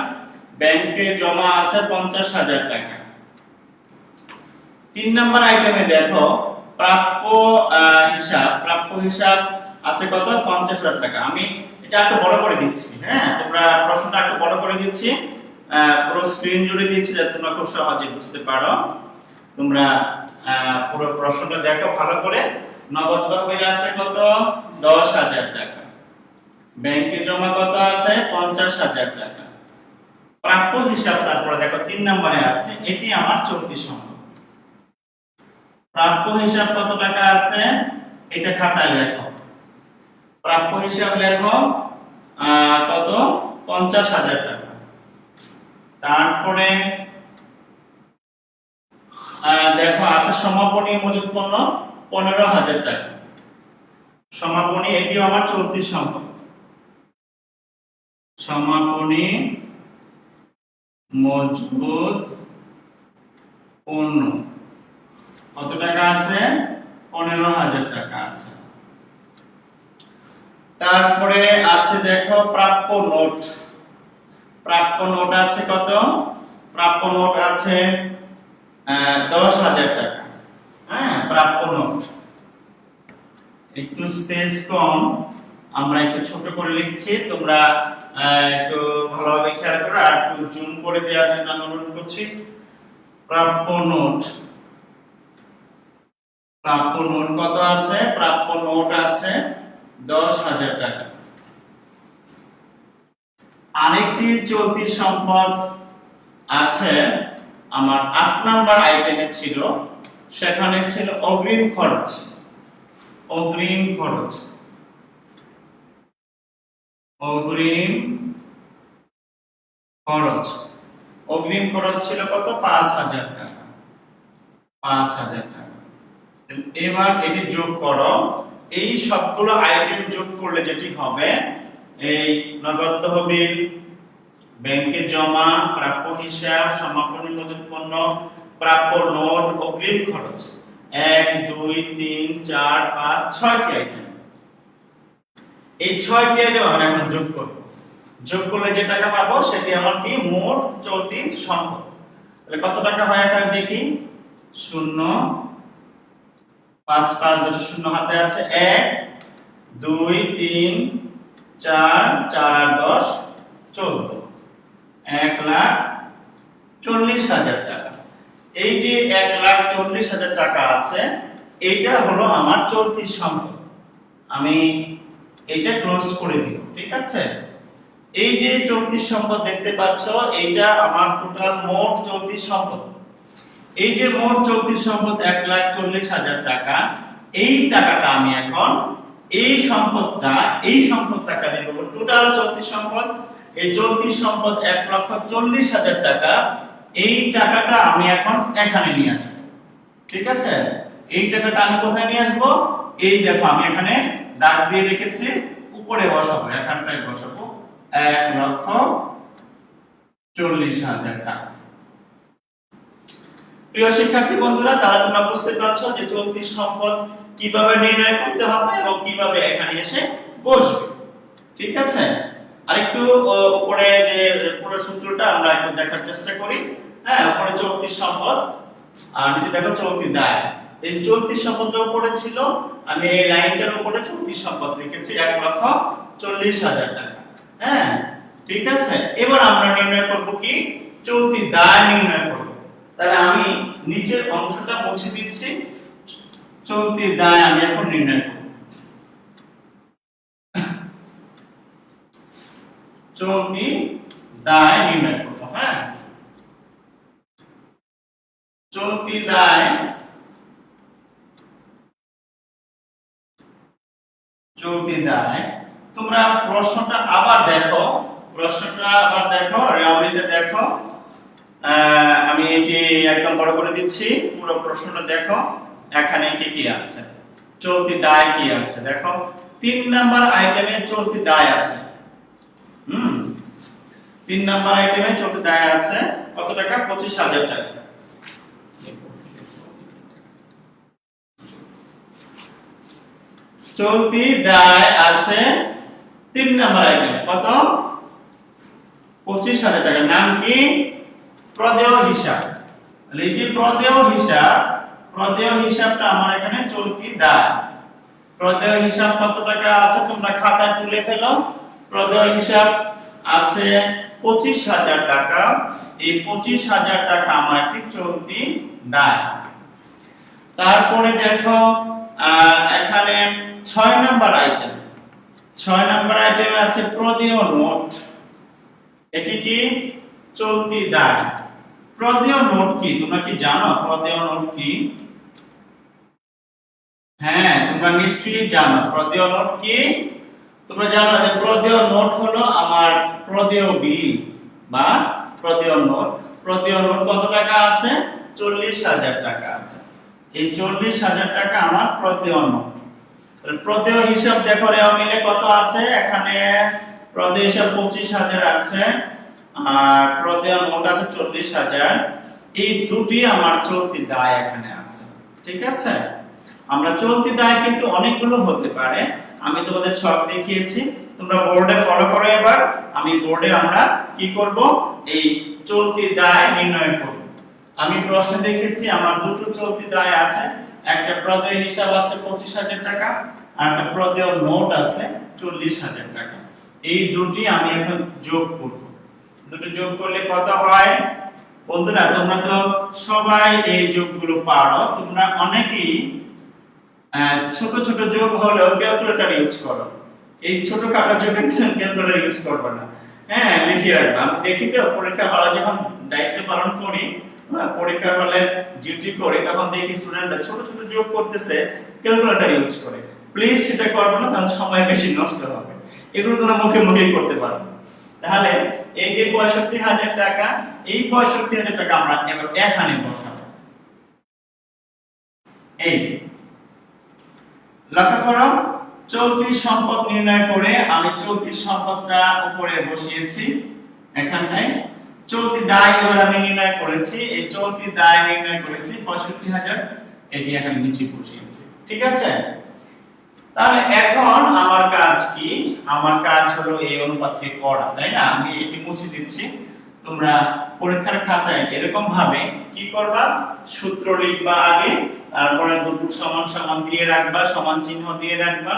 ব্যাংকে জমা আছে 50,000 টাকা। 3 নম্বর আইটেমে দেখো প্রাপ্য হিসাব আছে কত? 50,000 টাকা। আমি এটা একটু বড় করে দিচ্ছি। হ্যাঁ, তোমরা প্রশ্নটা একটু বড় করে দিচ্ছি, পুরো স্ক্রিন জুড়ে দিচ্ছি যাতে তোমরা খুব সহজে বুঝতে পারো। তোমরা পুরো প্রশ্নটা দেখো ভালো করে। নগদ তহবিল আছে কত? 10,000 টাকা। ব্যাংকে জমা কত আছে? 50,000 টাকা। প্রাপ্য হিসাব তারপরে দেখো 3 নম্বরে আছে, এটি আমার চলতি সম্পদ। প্রাপ্য হিসাব কত টাকা আছে? এটা খাতায় লেখো। প্রাপ্য হিসাব লেখো কত? 50,000 টাকা। তারপরে দেখো আছে সমাপনী মজুত পণ্য 15,000 টাকা। সমাপনী, এটিও আমার চলতি সম্পদ। সমাপনী মজুত পণ্য কত টাকা আছে? 15,000 টাকা আছে। তারপরে আছে দেখো প্রাপ্য নোট। প্রাপ্য নোট আছে কত? প্রাপ্য নোট আছে 10,000 টাকা। হ্যাঁ, প্রাপ্য নোট। একটু স্পেস কম, আমরা একটু ছোট করে লিখছি, তোমরা একটু ভালোভাবে খেয়াল করো আর একটু জুম করে দেওয়ার জন্য আমি অনুরোধ করছি। প্রাপ্য নোট, প্রাপ্য নোট কত আছে? প্রাপ্য নোট আছে 10,000 টাকা। আরেকটি চলতি সম্পদ আছে আমার 8 নাম্বার আইটেমে ছিল, সেখানে ছিল অগ্রিম খরচ। অগ্রিম খরচ, অগ্রিম খরচ, অগ্রিম খরচ ছিল কত? 5,000 টাকা। 5,000 টাকা। এবার এটি যোগ করো। এই সবগুলো আইটেম যোগ করলে যেটি হবে, এই নগদ তহবিল, ব্যাংকে জমা, প্রাপ্য হিসাব, সমাপনী মজুত পণ্য, প্রাপ্য নোট, অগ্রিম খরচ, 1 2 3 4 5 6টি আইটেম। এই 6টি আইটেম আমরা এখন যোগ করব। যোগ করলে যে টাকা পাবো সেটি আমার কি? মোট চলতি সম্পদ। তাহলে কত টাকা হয় এখানে দেখি। 0 5 5 বছর 0 হাতে আছে। 1 2 3 4 4 আর 10 14, 1,40,000 টাকা। এই যে 1,40,000 টাকা আছে, এইটা হলো আমার চলতি সম্পদ। আমি এটা ক্লোজ করে দিব, ঠিক আছে? এই যে চলতি সম্পদ দেখতে পাচ্ছ, এইটা আমার টোটাল মোট চলতি সম্পদ। এই যে মোট চলতি সম্পদ 1,40,000 টাকা, এই টাকাটা আমি এখন এই সম্পদটাকে আমি বলবো টোটাল চলতি সম্পদ। এই চলতি সম্পদ 1,40,000 টাকা, এই টাকাটা আমি এখন এখানে নিয়ে আসবো, ঠিক আছে? এই টাকাটা আমি কোথায় নিয়ে আসবো? এই দেখো আমি এখানে দাগ দিয়ে রেখেছি, উপরে বসাবো, এখানটায় বসাবো 1,40,000 টাকা। প্রিয় শিক্ষার্থী বন্ধুরা, তারা তোমরা বুঝতে পারছো যে চলতি সম্পদ কিভাবে নির্ণয় করতে হবে এবং কিভাবে এখানে এসে বসবে, ঠিক আছে? আরেকটু উপরে যে পুরো সূত্রটা আমরা একটু দেখার চেষ্টা করি। হ্যাঁ, উপরে চলতি সম্পদ আর নিচে দেখো চলতি দায়। এই চলতি সম্পদের উপরে ছিল, আমি এই লাইনটার উপরে চলতি সম্পদ লিখেছি 1,40,000 টাকা। হ্যাঁ, ঠিক আছে? এবার আমরা নির্ণয় করব কি? চলতি দায় নির্ণয় করব। তাহলে আমি নিচের অংশটা মুছে দিচ্ছি, চলতি দায় আমি এখন নির্ণয় করব। চলতি দায় নির্ণয় করব। হ্যাঁ, চলতি দায় চলতি দায়। তোমরা প্রশ্নটা আবার দেখো, রেওয়ামিলটা দেখো। আমি এটি একদম বড় করে দিচ্ছি, পুরো প্রশ্নটা দেখো এখানে কি কি আছে, চলতি দায় কি আছে দেখো। 3 নাম্বার আইটেমে চলতি দায় আছে। 3 নাম্বার আইটেমে চলতি দায় আছে কত টাকা? 25,000 টাকা। চলতি দায় আছে 3 নাম্বার আইটেমে কত? 25,000 টাকা। নাম কি? প্রদেয় হিসাব। এই যে প্রদেয় হিসাবটা আমার এখানে চলতি দায়। প্রদেয় হিসাব কত টাকা আছে তোমরা খাতায় তুলে ফেলো। প্রদেয় হিসাব আছে 25,000 টাকা। এই 25,000 টাকা আমার একটি চলতি দায়। তারপরে দেখো এখানে 6 নাম্বার আইটেম। 6 নাম্বার আইটেমে আছে প্রদেয় নোট। এটি কি? চলতি দায়। প্রদেয় নোট কি তোমরা কি জানো? প্রদেয় নোট কি? হ্যাঁ, তোমরা নিশ্চয়ই জানো প্রদেয় নোট কি। তোমরা জানো যে প্রদেয় নোট হলো আমার প্রদেয় বিল বা প্রদেয় নোট। প্রদেয় নোট কত টাকা আছে? 40,000 টাকা আছে। এই 40,000 টাকা আমার প্রদেয় নোট। তাহলে প্রদেয় হিসাব দেখো রেওয়ামিলে কত আছে? এখানে প্রদেয় হিসাব 25,000 আছে আর প্রদেয় নোট আছে 40,000। এই দুটি আমার চলতি দায় এখানে আছে। ঠিক আছে? আমরা চলতি দায় কিন্তু অনেকগুলো হতে পারে। আমি তোমাদের ছক দেখিয়েছি, তোমরা বোর্ডে ফলো করো। এবার আমি বোর্ডে আমরা কি করব? এই চলতি দায় নির্ণয় করব। আমি প্রশ্ন দেখেছি আমার দুটো চলতি দায় আছে, একটা প্রদেয় হিসাব আছে 25,000 টাকা আর একটা প্রদেয় নোট আছে 40,000 টাকা। এই দুটি আমি এখন যোগ করব। দুটো যোগ করলে কত হয়? বন্ধুরা তোমরা তো সবাই এই যোগগুলো পারো, তোমরা অনেকেই ছোট ছোট যোগ হলেও ক্যালকুলেটর ইউজ করো। এই ছোটখাটো যোগের জন্য ক্যালকুলেটর ইউজ করবে না। হ্যাঁ, লিখে রাখবে। আমি দেখি তো পরীক্ষা হলে যখন দায়িত্ব পালন করি, পরীক্ষা হলে ডিউটি করি, তখন দেখি স্টুডেন্টরা ছোট ছোট যোগ করতেছে, ক্যালকুলেটর ইউজ করে। প্লিজ সেটা করবে না, তাহলে সময় বেশি নষ্ট হবে। এগুলো তোমরা মুখে মুখেই করতে পারো। তাহলে এই যে 65,000 টাকা, এই 65,000 টাকা আমরা এবার এখানে বসাবো। এই লক্ষ্য করো, চলতি সম্পদ নির্ণয় করে আমি চলতি সম্পদটা উপরে বসিয়েছি এখানটায়। চলতি দায় এবার আমি নির্ণয় করেছি, এই চলতি দায় নির্ণয় করেছি 65,000, এটি এখানে নিচে বসিয়েছি। ঠিক আছে? তাহলে এখন আমার কাজ কি? আমার কাজ হলো এই অনুপাতকে করা, তাই না? আমি এটি মুছে দিচ্ছি। তোমরা পরীক্ষার খাতায় এরকম ভাবে কি করবা? সূত্র লিখবা আগে, তারপরে দুটো সমান সমান দিয়ে রাখবা, সমান চিহ্ন দিয়ে রাখবা,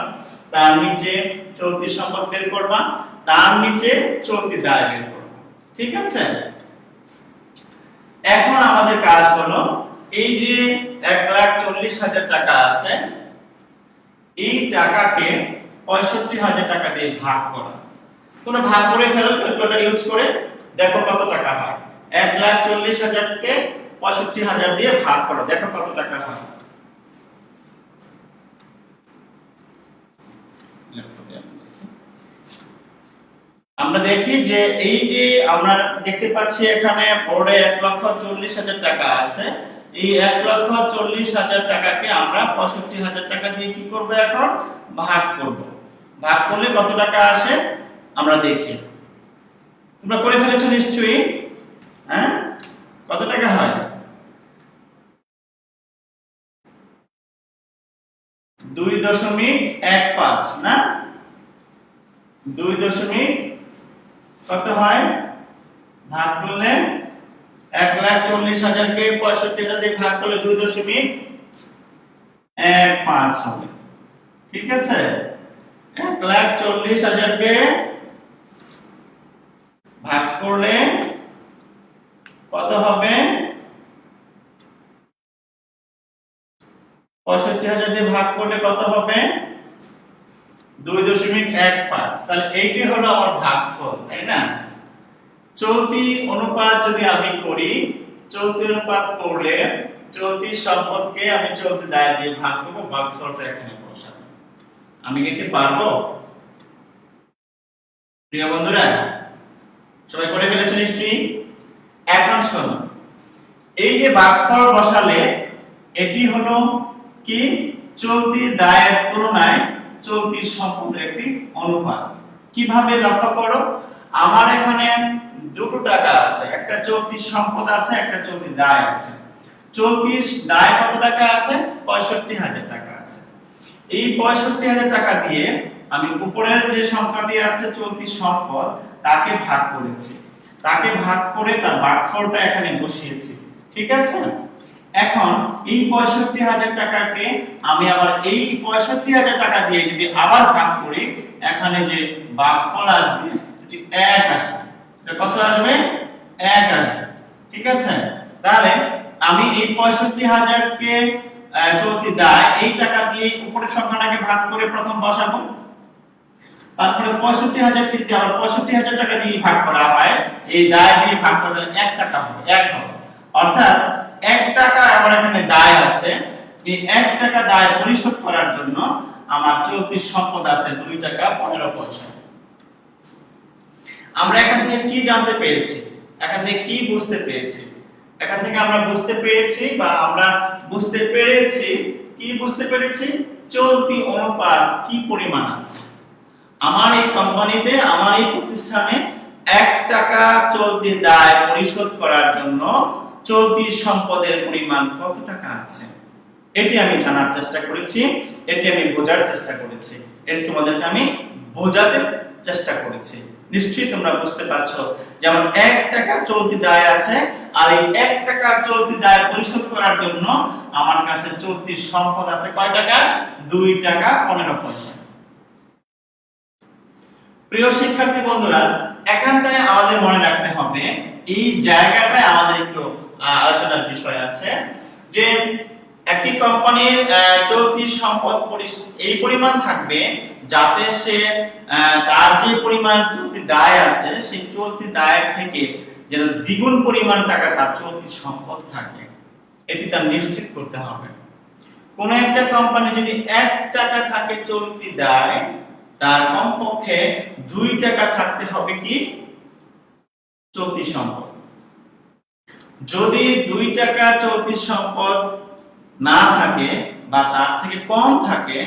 তার নিচে চলতি সম্পদ বের করবা, তার নিচে চলতি দায় বের করবা। ঠিক আছে? এখন আমাদের কাজ হলো এই যে 1,40,000 টাকা আছে, এই টাকাকে 65,000 টাকা দিয়ে ভাগ করা। তোমরা ভাগ করে ফেলো ক্যালকুলেটর ইউজ করে, দেখো কত টাকা হয়। 1,40,000 কে 65,000 দিয়ে ভাগ করো, দেখো কত টাকা হয়। আমরা দেখি যে এই যে আমরা দেখতে পাচ্ছি এখানে বোর্ডে 1,40,000 টাকা আছে। এই 1,40,000 টাকাকে আমরা 65,000 টাকা দিয়ে কি করব? এখন ভাগ করব। ভাগ করলে কত টাকা আসে আমরা দেখি। তোমরা করে ফেলেছো নিশ্চয়ই। হ্যাঁ, কত টাকা হয়? 2.15 না? 2. কত হয়? ভাগ করলে 1,40,000 কে 65,000 দিয়ে ভাগ করলে 2.15 হবে। ঠিক আছে? 1,40,000 কে ভাগ করলে কত হবে? 65,000 দিয়ে ভাগ করলে কত হবে? 2.15। তাহলে এইটি হলো আমার ভাগফল, তাই না? চলতি অনুপাত যদি আমি করি, চলতি অনুপাত করলে চলতি সম্পদকে আমি চলতি দায় দিয়ে ভাগ করব, ভাগফলটা এখানে বসাবো। আমি কি পারবো? প্রিয় বন্ধুরা, সবাই করে ফেলেছো নিশ্চয়ই। এখন শোনো, এই যে ভাগফল বসালে এটি হলো কি চলতি দায়ের তুলনায় চলতি সম্পদের একটি অনুপাত। কিভাবে লক্ষ্য করো, আমার এখানে দুটো টাকা আছে, একটা চলতি সম্পদ আছে, একটা চলতি দায় আছে। চলতি দায় কত টাকা আছে? ৬৫,০০০ টাকা আছে। এই ৬৫,০০০ টাকা দিয়ে আমি উপরের যে সংখ্যাটি আছে চলতি সম্পদ তাকে ভাগ করেছি, তাকে ভাগ করে তার ভাগফলটা এখানে বসিয়েছি, ঠিক আছে? এখন এই ৬৫,০০০ টাকাকে আমি আবার এই ৬৫,০০০ টাকা দিয়ে যদি আবার ভাগ করি, এখানে যে ভাগফল আসবে সেটি ১ আসবে। এটা কত আসবে? ১ আসবে, ঠিক আছে? তাহলে আমি এই ৬৫,০০০ কে চলতি দায় এই টাকা দিয়ে উপরের সংখ্যাটাকে ভাগ করে প্রথম বসাবো। তারপরে ৬৫,০০০ কে যদি আবার ৬৫,০০০ টাকা দিয়ে ভাগ করা হয়, এই দায় দিয়ে ভাগ করলে ১ টাকা হবে, ১ হবে। অর্থাৎ ১ টাকা আমার এখানে দায় আছে, এই ১ টাকা দায় পরিশোধ করার জন্য আমার চলতি সম্পদ আছে ২ টাকা ১৫ পয়সা। আমরা এখান থেকে কি জানতে পেরেছি? এখান থেকে কি বুঝতে পেরেছি? এখান থেকে আমরা বুঝতে পেরেছি বা আমরা বুঝতে পেরেছি, কি বুঝতে পেরেছি? চলতি অনুপাত কি পরিমাণ আছে। আমার এই কোম্পানিতে, আমার এই প্রতিষ্ঠানে ১ টাকা চলতি দায় পরিশোধ করার জন্য চলতি সম্পদের পরিমাণ কত টাকা আছে, এটি আমি জানার চেষ্টা করেছি, এটি আমি বোঝার চেষ্টা করেছি, এটি তোমাদেরকে আমি বোঝাতে চেষ্টা করেছি। নিশ্চয়ই তোমরা বুঝতে পারছো যে আমার ১ টাকা চলতি দায় আছে, আর এই ১ টাকা চলতি দায় পরিশোধ করার জন্য আমার কাছে চলতি সম্পদ আছে কয় টাকা? ২ টাকা ১৫ পয়সা। প্রিয় শিক্ষার্থী বন্ধুরা, এখানটায় আমাদের মনে রাখতে হবে, এই জায়গাটায় আমাদের একটু আলোচনার বিষয় আছে যে একটি কোম্পানির চলতি সম্পদ এই পরিমাণ থাকবে যাতে সে তার যে পরিমাণ চলতি দায় আছে সেই চলতি দায় থেকে যেন দ্বিগুণ পরিমাণ টাকা তার চলতি সম্পদ থাকে, এটি তার নিশ্চিত করতে হবে। কোন একটা কোম্পানি যদি ১ টাকা থাকে চলতি দায়, তার কমপক্ষে ২ টাকা থাকতে হবে কি চলতি সম্পদ। যদি ২ টাকা চলতি সম্পদ না থাকে বা তার থেকে কম থাকে,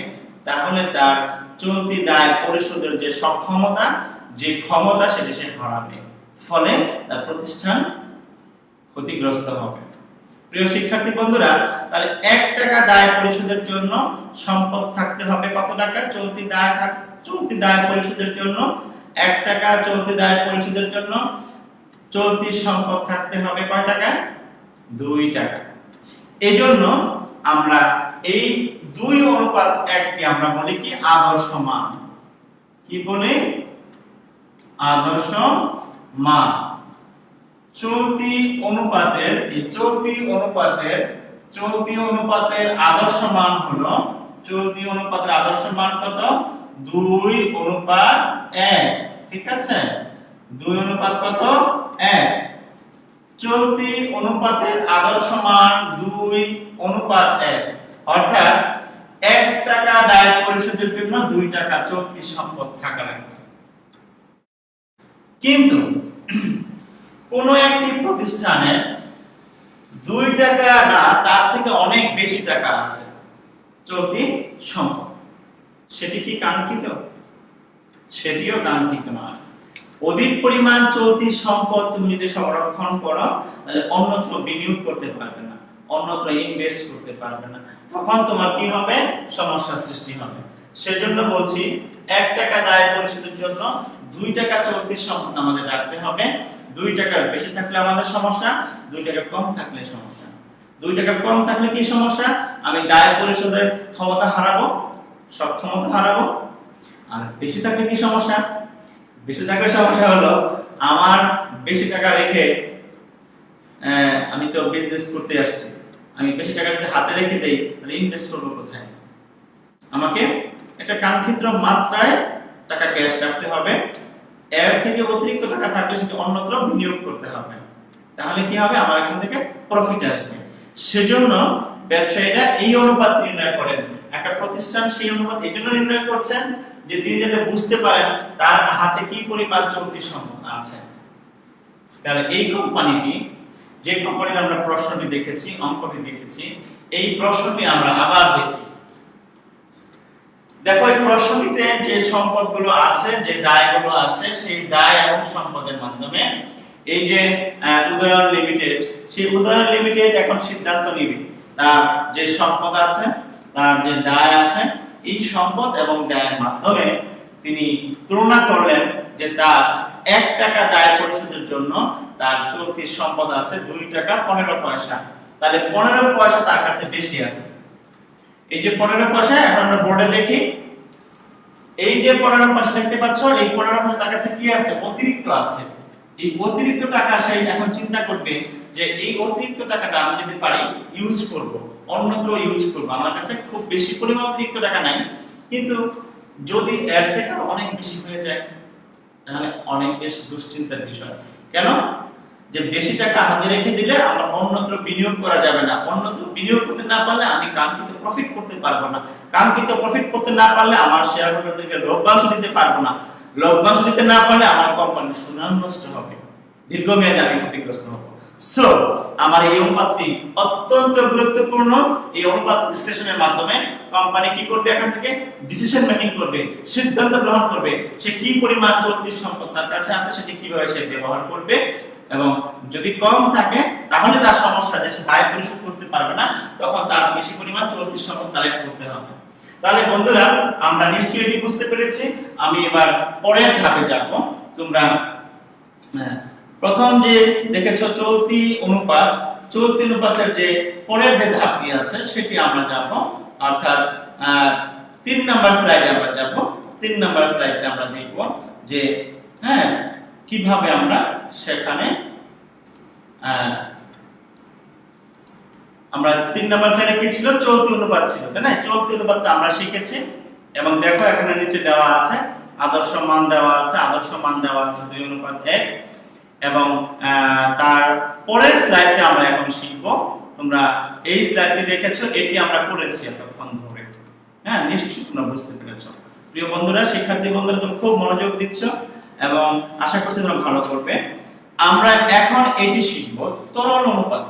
তাহলে তার চলতি দায় পরিশোধের যে সক্ষমতা, যে ক্ষমতা, সেটা সে হারাবে, ফলে তার প্রতিষ্ঠান ক্ষতিগ্রস্ত হবে। প্রিয় শিক্ষার্থী বন্ধুরা, তাহলে ১ টাকা দায় পরিশোধের জন্য সম্পদ থাকতে হবে কত টাকা? চলতি দায় পরিশোধের জন্য ১ টাকা চলতি দায় পরিশোধের জন্য চলতি সম্পদ থাকতে হবে কয় টাকা? ২ টাকা। এজন্য আমরা এই ২:১ কে আমরা বলি কি আদর্শ মান। কি বলি? আদর্শ মান। চলতি অনুপাতের আদর্শ মান হলো, চলতি অনুপাতের আদর্শ মান কত? ২:১, ঠিক আছে? ২ কত? ১। চলতি অনুপাতের আদর্শ মান ২:১, অর্থাৎ ১ টাকা দায় পরিশোধের জন্য ২ টাকা চলতি সম্পদ থাকা লাগবে। কিন্তু কোন একটি প্রতিষ্ঠানে ২ টাকা না, তার থেকে অনেক বেশি টাকা আছে চলতি সম্পদ, সেটি কি কাঙ্ক্ষিত? সেটিও কাঙ্ক্ষিত নয়। অধিক পরিমাণ চলতি সম্পদ তুমি যদি সংরক্ষণ করো, তাহলে অন্যত্র বিনিয়োগ করতে পারবে না, অন্যত্র ইনভেস্ট করতে পারবে না, তখন তোমার কি হবে? সমস্যা সৃষ্টি হবে। সেজন্য বলছি ১ টাকা দায় পরিশোধের জন্য ২ টাকা চলতি সম্পদ আমাদের রাখতে হবে। ২ টাকার বেশি থাকলে আমাদের সমস্যা, ২ টাকা কম থাকলে সমস্যা। ২ টাকা কম থাকলে কি সমস্যা? আমি দায় পরিশোধের ক্ষমতা হারাবো, সক্ষমতা হারাবো। আর বেশি থাকলে কি সমস্যা? বেশি থাকলে সমস্যা হলো আমার বেশি টাকা রেখে, আমি তো বিজনেস করতে আসছি, আমি বেশি টাকা যদি হাতে রেখে দেই তাহলে ইনভেস্ট করব কোথায়? আমাকে একটা কাঙ্ক্ষিত মাত্রায় টাকা ক্যাশ রাখতে হবে, এর থেকে অতিরিক্ত টাকা থাকলে সেটা অন্যত্র বিনিয়োগ করতে হবে, তাহলে কি হবে? আমার এখান থেকে প্রফিট আসবে। সেজন্য ব্যবসায়ীরা এই অনুপাত নির্ণয় করেন একটা প্রতিষ্ঠান সেই অনুপাত এই জন্য নির্ণয় করছেন যে তিনি যাতে বুঝতে পারেন তার হাতে কি পরিমাণ চলতি সম্পদ আছে। তাহলে এই কোম্পানিটি, যে কোম্পানির আমরা প্রশ্নটি দেখেছি, অঙ্কটি দেখেছি, এই প্রশ্নটি আমরা আবার দেখি। দেখো এই প্রশ্নটিতে যে সম্পদগুলো আছে, যে দায়গুলো আছে, সেই দায় এবং সম্পদের মাধ্যমে এই যে উদয়ন লিমিটেড, সেই উদয়ন লিমিটেড এখন সিদ্ধান্ত নেবে তার যে সম্পদ আছে, তার যে দায় আছে, এই সম্পদ এবং দায়ের মাধ্যমে তিনি তুলনা করলেন যে তার 1 টাকা দায় পরিশোধের জন্য তার চলতি সম্পদ আছে 2 টাকা 15 পয়সা। তাহলে 15 পয়সা তার কাছে বেশি আছে। এই যে 15 পয়সা, এখন আমরা বোর্ডে দেখি, এই যে 15 পয়সা দেখতে পাচ্ছ, এই 15 পয়সা তার কাছে কি আছে? অতিরিক্ত আছে। এই অতিরিক্ত টাকা সে এখন চিন্তা করবে যে এই অতিরিক্ত টাকাটা আমি যদি পারি ইউজ করব, অন্যত্র ইউজ করব। আমার কাছে খুব বেশি পরিমাণ অতিরিক্ত টাকা নাই, কিন্তু যদি এর থেকে অনেক বেশি হয়ে যায় তাহলে অনেক বেশি দুশ্চিন্তার বিষয়। কেন? যে বেশি টাকা হাতে রেখে দিলে আমার অন্যত্র বিনিয়োগ করা যাবে না, অন্যত্র বিনিয়োগ করতে না পারলে আমি কাঙ্ক্ষিত প্রফিট করতে পারবো না, কাঙ্ক্ষিত প্রফিট করতে না পারলে আমার শেয়ার হোল্ডারদেরকে লভ্যাংশ দিতে পারবো না, লভ্যাংশ দিতে না পারলে আমার কোম্পানির সুনাম নষ্ট হবে, দীর্ঘমেয়াদে আমি ক্ষতিগ্রস্ত হব। সো আমার এই অনুপাতটি অত্যন্ত গুরুত্বপূর্ণ। এই অনুপাত বিশ্লেষণের মাধ্যমে কোম্পানি কি করবে? এখান থেকে ডিসিশন মেকিং করবে, সিদ্ধান্ত গ্রহণ করবে, সে কি পরিমাণ চলতি সম্পদ তার কাছে আছে সেটি কিভাবে সে ব্যবহার করবে, এবং যদি কম থাকে তাহলে তার সমস্যা, যে সে দায় পরিশোধ করতে পারবে না, তখন তার বেশি পরিমাণ চলতি সম্পদ কালেক্ট করতে হবে। তাহলে বন্ধুরা, আমরা নিশ্চয়ই এটি বুঝতে পেরেছি। আমি এবার পরের ধাপে যাব। তোমরা প্রথম যে দেখেছো চলতি অনুপাত, চলতি অনুপাতের যে পরের যে ধাপটি আছে সেটি আমরা যাব, অর্থাৎ 3 নাম্বার স্লাইডে আমরা যাব। 3 নাম্বার স্লাইডে আমরা দেখব যে কিভাবে আমরা সেখানে আমরা 3 নাম্বার স্লাইডে কি ছিল? চলতি অনুপাত ছিল, তাই না? চলতি অনুপাতটা আমরা শিখেছি, এবং দেখো এখানে নিচে দেওয়া আছে আদর্শ মান দেওয়া আছে, আদর্শ মান দেওয়া আছে 2:1, এবং তার পরের স্লাইডটা আমরা এখন শিখব। তোমরা এই স্লাইডটি দেখেছো, এটি আমরা করেছি এতক্ষণ ধরে। নিশ্চয়ই তোমরা বুঝতে পেরেছো। প্রিয় বন্ধুরা, শিক্ষার্থী বন্ধুরা, তোমরা খুব মনোযোগ দিচ্ছ এবং আশা করছি তোমরা ভালো করবে। আমরা এখন এটি শিখব তরল অনুপাত।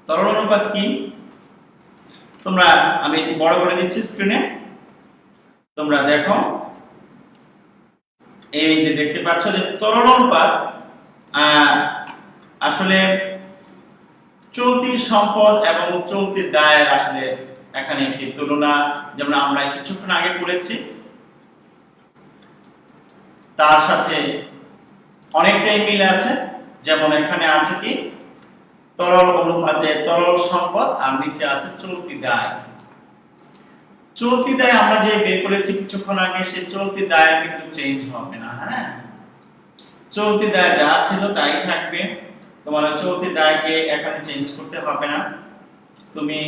তরল অনুপাত কি? তোমরা, আমি এটি বড় করে দিচ্ছি স্ক্রিনে, তোমরা দেখো। এই যে দেখতে পাচ্ছ যে তরল অনুপাত আসলে চলতি সম্পদ এবং চলতি দায়ের আসলে এখানে একটি তুলনা, যেমন আমরা কিছুক্ষণ আগে করেছি, তার সাথে অনেকটাই মিল আছে। যেমন এখানে আছে কি? তরল অনুপাতে তরল সম্পদ, আর নিচে আছে চলতি দায়। চলতি দায় আমরা যে বের করেছি কিছুক্ষণ আগে, সেই চলতি দায় কিন্তু চেঞ্জ হবে না। চলতি দায় যা ছিল তাই থাকবে, তোমার চলতি দায়কে এখানে চেঞ্জ করতে হবে না। তুমি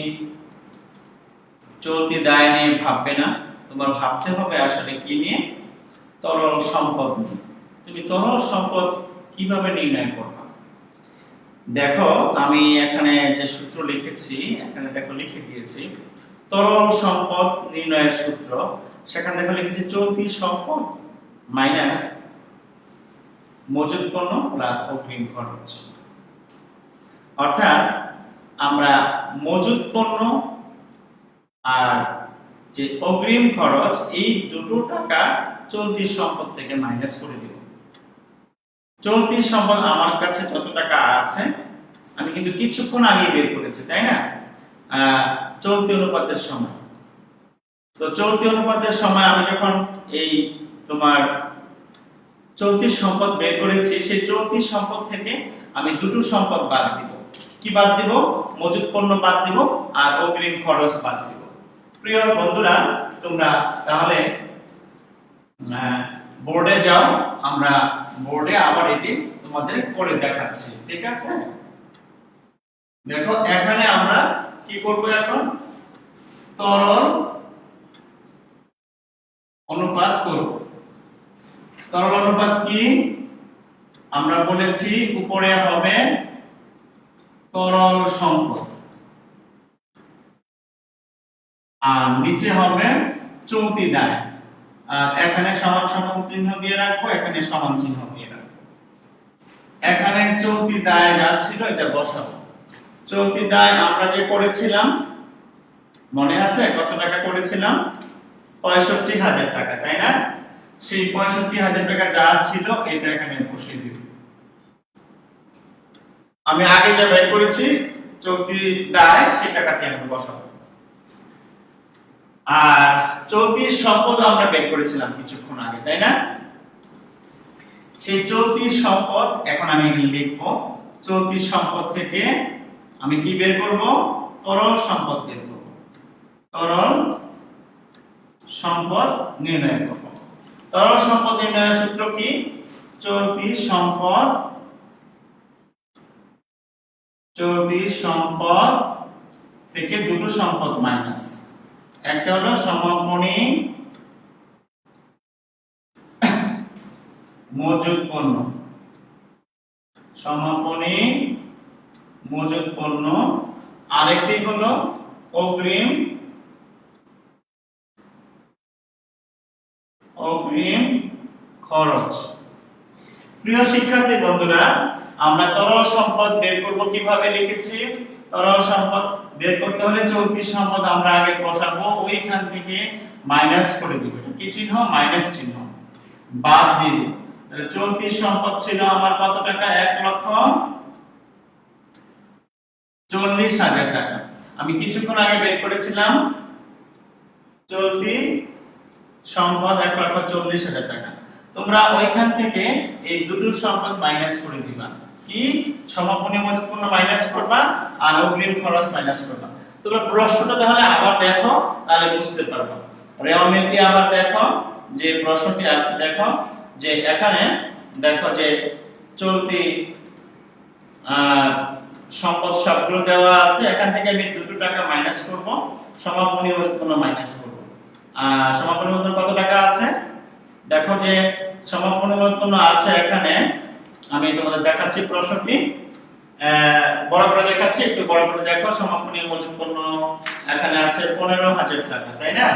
চলতি দায় নিয়ে ভাববে না, তোমার ভাবতে হবে আসলে কি নিয়ে? তরল সম্পদ নিয়ে। তুমি তরল সম্পদ কিভাবে নির্ণয় করবে? দেখো, আমি এখানে যে সূত্র লিখেছি, এখানে দেখো লিখে দিয়েছি তরল সম্পদ নির্ণয়ের সূত্র। সেখানে দেখো লিখেছি চলতি সম্পদ মাইনাস মজুত পণ্য প্লাস অগ্রিম খরচ। অর্থাৎ আমরা মজুত পণ্য আর যে অগ্রিম খরচ, এই দুটো টাকা চলতি সম্পদ থেকে মাইনাস করে দেব। চলতি সম্পদ আমার কাছে যত টাকা আছে আমি কিন্তু কিছুক্ষণ আগে বের করেছি, তাই না? চলতি অনুপাতের সময়। তো চলতি অনুপাতের সময় আমি যখন এই তোমার চলতি সম্পদ বের করেছি, সেই চলতি সম্পদ থেকে আমি দুটো সম্পদ বাদ দিব। কি বাদ দিব? মজুত পণ্য বাদ দিব আর অগ্রিম খরচ বাদ দিব। প্রিয় বন্ধুরা, তোমরা তাহলে বোর্ডে যাও, আমরা বোর্ডে আবার এটি তোমাদের করে দেখাচ্ছি, ঠিক আছে? দেখো এখানে আমরা কি করব? এখন তরল অনুপাত করব। তরল অনুপাত কি? আমরা বলেছি উপরে হবে তরল সম্পদ, আর নিচে হবে চলতি দায়। আর এখানে সমান সমান চিহ্ন দিয়ে রাখবো, এখানে সমান চিহ্ন দিয়ে রাখবো। এখানে চলতি দায় যা ছিল এটা বসাবো। চলতি দায় আমরা যে করেছিলাম মনে আছে কত টাকা করেছিলাম? ৬৫,০০০ টাকা, তাই না? সেই ৬৫,০০০ টাকা যা ছিল এটা এখানে বসিয়ে দিব। আমি আগে যা বের করেছি চলতি দায় সেই টাকাটি আমি বসাবো। আর চলতি সম্পদ আমরা বের করেছিলাম কিছুক্ষণ আগে, তাই না? সেই চলতি সম্পদ এখন আমি লিখব। চলতি সম্পদ থেকে আমি কি বের করব? তরল সম্পদ বের করব। তরল সম্পদ নির্ণয় করব। তরল সম্পদ নির্ণয়ের সূত্র কি? চলতি সম্পদ থেকে দুটো সম্পদ মাইনাস। একটা হলো সমাপনী মজুদ পণ্য, সমাপনী মজুদ পণ্য, আরেকটি হলো অগ্রিম খরচ। প্রিয় শিক্ষার্থী বন্ধুরা, আমরা তরল সম্পদ বের করব কিভাবে লিখেছি? তরল সম্পদ বের করতে হলে চলতি সম্পদ আমরা আগে বসাবো, ওইখান থেকে মাইনাস করে দিব। এটা কি চিহ্ন? মাইনাস চিহ্ন, বাদ দিব। তাহলে চলতি সম্পদ ছিল আমার কত টাকা? ১,৪০,০০০ টাকা। আমি কিছুক্ষণ আগে বের করেছিলাম চলতি সম্পদ ১,৪০,০০০ টাকা। তোমরা ওইখান থেকে এই দুটো সম্পদ মাইনাস করে দিবা। কি? সমাপনী মজুদ পণ্য মাইনাস করবা আর অগ্রিম খরচ মাইনাস করবা। তোমরা প্রশ্নটা তাহলে আবার দেখো, তাহলে বুঝতে পারবা। রেওয়ামিলকে আবার দেখো যে প্রশ্নটি আছে, দেখো যে এখানে দেখো যে চলতি সম্পদ সবগুলো দেওয়া আছে, এখান থেকে আমি দুটো টাকা মাইনাস করব, সমাপনী মজুদ পণ্য মাইনাস করব। সমাপনী মজুদ কত টাকা আছে? দেখো যে সমাপনী মজুদ পণ্য আছে এখানে, আমি তোমাদের দেখাচ্ছি প্রশ্নটি, বড় করে দেখাচ্ছি, একটু বড় করে দেখো। সমাপনী মজুদ পণ্য এখানে আছে ১৫,০০০ টাকা, তাই না?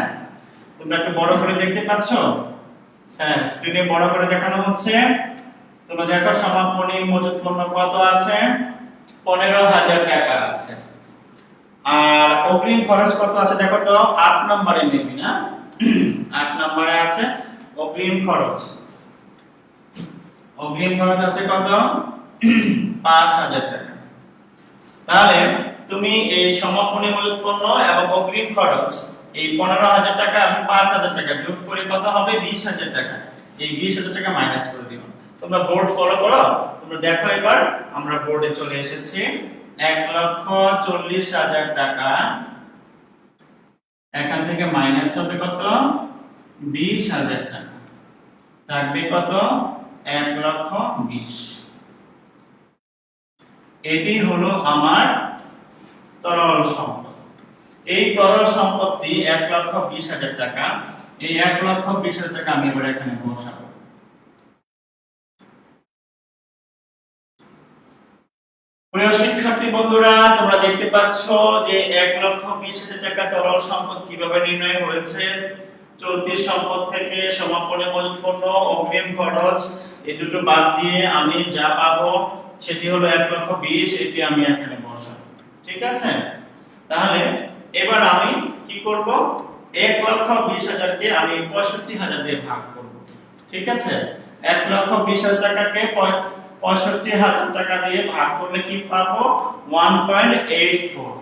তোমরা একটু বড় করে দেখতে পাচ্ছ? হ্যাঁ, স্ক্রিনে বড় করে দেখানো হচ্ছে। তোমরা দেখো সমাপনী মজুদ পণ্য কত আছে? ১৫,০০০ টাকা আছে। আর অগ্রিম খরচ কত আছে দেখো তো, ৮ নম্বরে নেবি না? ৮ নম্বরে আছে অগ্রিম খরচ। অগ্রিম খরচ আছে কত? ৫,০০০ টাকা। তাহলে তুমি এই সমাপনী মজুদ পণ্য এবং অগ্রিম খরচ এই ১৫,০০০ টাকা এবং ৫,০০০ টাকা যোগ করে কত হবে? ২০,০০০ টাকা। এই ২০,০০০ টাকা মাইনাস করে দিও। তোমরা বোর্ড ফলো করো। তোমরা দেখো এবার আমরা বোর্ডে চলে এসেছি। ১,৪০,০০০ টাকা এখান থেকে মাইনাস হবে কত? ২০,০০০ টাকা। থাকবে কত? ১,২০,০০০। এটি হলো আমার তরল সম্পদ। এই তরল সম্পদটি ১,২০,০০০ টাকা। এই ১,২০,০০০ টাকা আমি এবার এখানে বসাবো। প্রিয় শিক্ষার্থী বন্ধুরা, তোমরা দেখতে পাচ্ছ যে ১,২০,০০০ টাকা তরল সম্পদ কিভাবে নির্ণয় হয়েছে। চলতি সম্পদ থেকে সমাপনী মজুদ পণ্য, অগ্রিম খরচ এই দুটো বাদ দিয়ে আমি যা পাবো সেটি হলো ১,২০,০০০। এটি আমি এখানে বসাবো। ঠিক আছে? তাহলে এবার আমি কি করব? ১,২০,০০০ কে আমি ৬৫,০০০ দিয়ে ভাগ করব। ঠিক আছে? ১,২০,০০০ টাকাকে ৬৫,০০০ টাকা দিয়ে ভাগ করলে কি পাবো? 1.84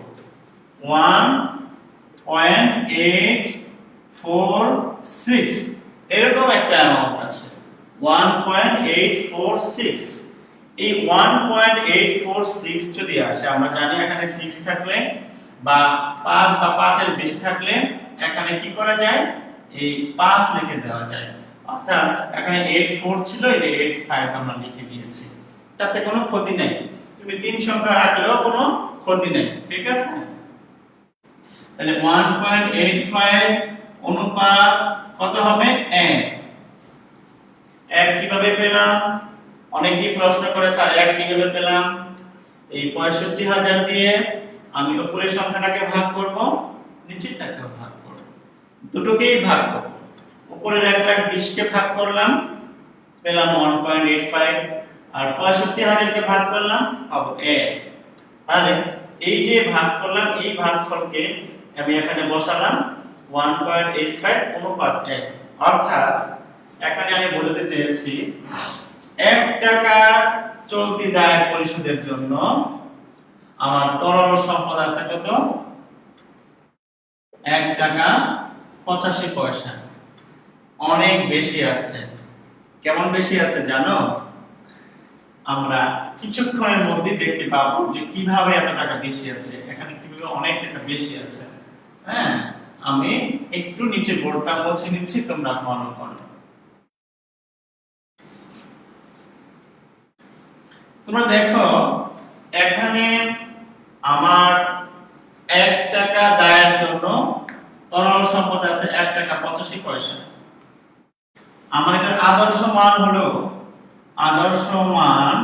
1.846 এরকম একটা অ্যামাউন্ট আছে। 1.846। এই 1.846 যদি আসে, আমরা জানি এখানে 6 থাকলে বা 5 বা 5 এর বেশি থাকলে এখানে কি করা যায়? এই 5 লিখে দেওয়া যায়। অর্থাৎ এখানে 84 ছিল, এটা 85 আমরা লিখে দিয়েছি। তাতে কোনো ক্ষতি নেই। তুমি 3 সংখ্যা রাখলেও কোনো ক্ষতি নেই। ঠিক আছে? তাহলে 1.85 অনুপাত কত হবে? 1। 1 কিভাবে পেলাম? অনেকেই প্রশ্ন করে, স্যার 1 কিভাবে পেলাম? এই ৬৫,০০০ দিয়ে আমি উপরের সংখ্যাটাকে ভাগ করব, নিচেরটাকে ভাগ দুটোকেই ভাগ করব। উপরের 1,20,000 কে ভাগ করলাম, পেলাম 1.85, আর 65,000 কে ভাগ করলাম পাবো 1। তাহলে এই যে ভাগ করলাম, এই ভাগফলকে আমি এখানে বসালাম 1.85 অনুপাত 1। অর্থাৎ এখানে আমি বলতে চেয়েছি 1 টাকা চলতি দায় পরিশোধের জন্য আমার তরল সম্পদ আছে কত? 1 টাকা 85 পয়সা। অনেক বেশি আছে। কেমন বেশি আছে জানো? আমরা কিছুক্ষণের মধ্যে দেখতে পাবো যে কিভাবে এত টাকা বেশি আছে, এখানে কিভাবে অনেক টাকা বেশি আছে। হ্যাঁ, আমি একটু নিচে বোর্ডটা মুছে নিচ্ছি, তোমরা ফলো করো। তোমরা দেখো এখানে আমার 1 টাকা দায়ের জন্য তরল সম্পদ আছে 1 টাকা 85 পয়সা। আমার এটার আদর্শ মান হলো আদর্শ মান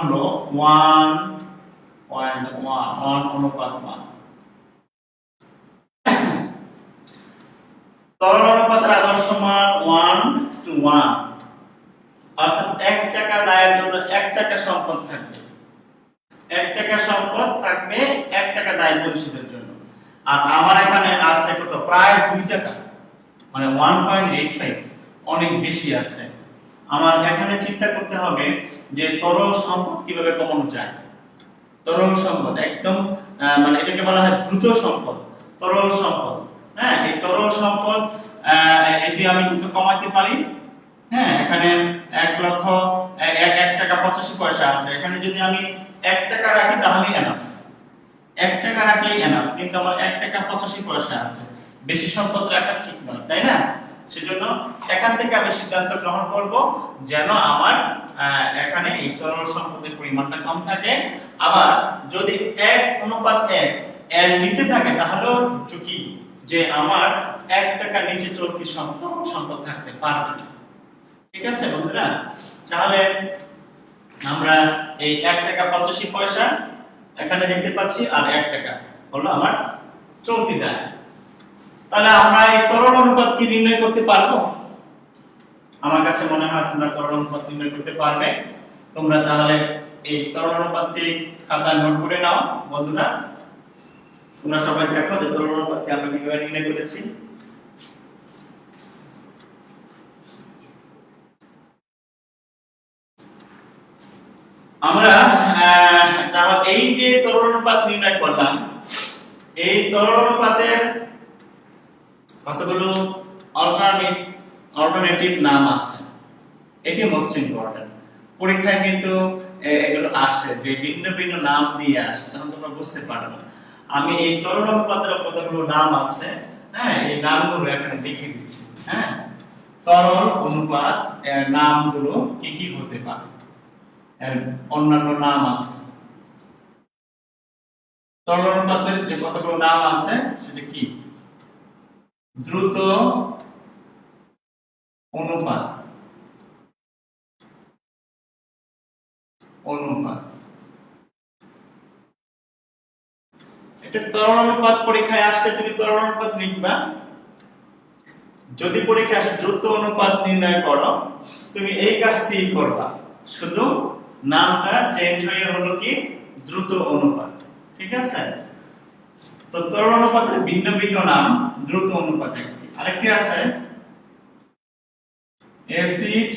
হলো 1.1 অনুপাত 1। তরল অনুপাতের আদর্শ মান 1:1। অর্থাৎ 1 টাকা দায়ের জন্য 1 টাকা সম্পদ থাকবে, 1 টাকা সম্পদ থাকবে 1 টাকা দায় পরিশোধের জন্য। আর আমার এখানে আছে কত? প্রায় 2 টাকা, মানে 1.85, অনেক বেশি আছে। আমার এখানে চিন্তা করতে হবে যে তরল সম্পদ কিভাবে কমানো যায়। তরল সম্পদ একদম মানে এটাকে বলা হয় দ্রুত সম্পদ, তরল সম্পদ। হ্যাঁ, এই তরল সম্পদ এটি আমি দ্রুত কমাতে পারি। হ্যাঁ, এখানে 1 টাকা 85 পয়সা আছে। এখানে যদি আমি 1 টাকা রাখি তাহলেই এনাফ, 1 টাকা রাখলেই এনাফ। কিন্তু আমার 1 টাকা 85 পয়সা আছে, বেশি সম্পদ রাখা ঠিক নয়, তাই না? সেজন্য এখান থেকে আমি সিদ্ধান্ত গ্রহণ করব যেন আমার এখানে এই তরল সম্পদের পরিমাণটা কম থাকে। আবার যদি 1:1 এর নিচে থাকে তাহলেও ঝুঁকি যে আমার 1 টাকা নিচে চলতি সম্পদ থাকতে পারবে না। ঠিক আছে বন্ধুরা? তাহলে আমরা এই 1 টাকা 85 পয়সা এখানে দেখতে পাচ্ছি, আর 1 টাকা হলো আমার চলতি দায়। তাহলে আমরা এই তরল অনুপাত কি নির্ণয় করতে পারবো? আমার কাছে মনে হয় তোমরা তরল অনুপাত নির্ণয় করতে পারবে। তোমরা তাহলে এই তরল অনুপাতটি খাতায় নোট করে নাও বন্ধুরা। তোমরা সবাই দেখো যে তরল অনুপাতটি আমরা কিভাবে নির্ণয় করেছি। আমরা তাহলে এই যে তরল অনুপাত নির্ণয় করলাম, এই তরল অনুপাতের কতগুলো অল্টারনেটিভ নাম আছে। এটি মোস্ট ইম্পর্টেন্ট। পরীক্ষায় কিন্তু এগুলো আসে যে ভিন্ন ভিন্ন নাম দিয়ে আসে, তখন তোমরা বুঝতে পারবে। আমি এই তরল অনুপাতের কতগুলো নাম আছে, হ্যাঁ, এই নামগুলো এখানে লিখে দিচ্ছি। হ্যাঁ, তরল অনুপাত এর নামগুলো কি কি হতে পারে, এর অন্যান্য নাম আছে। তরল অনুপাতের যে কতগুলো নাম আছে সেটা কি? দ্রুত অনুপাত, এটা তরল অনুপাত পরীক্ষায় আসলে তুমি তরল অনুপাত লিখবা। যদি পরীক্ষায় আসে দ্রুত অনুপাত নির্ণয় করো, তুমি এই কাজটি করবা, শুধু নামটা চেঞ্জ হয়ে হলো কি দ্রুত অনুপাত। ঠিক আছে? তো তরল অনুপাতের ভিন্ন ভিন্ন নাম, দ্রুত অনুপাত একটি, আরেকটি আছে অ্যাসিড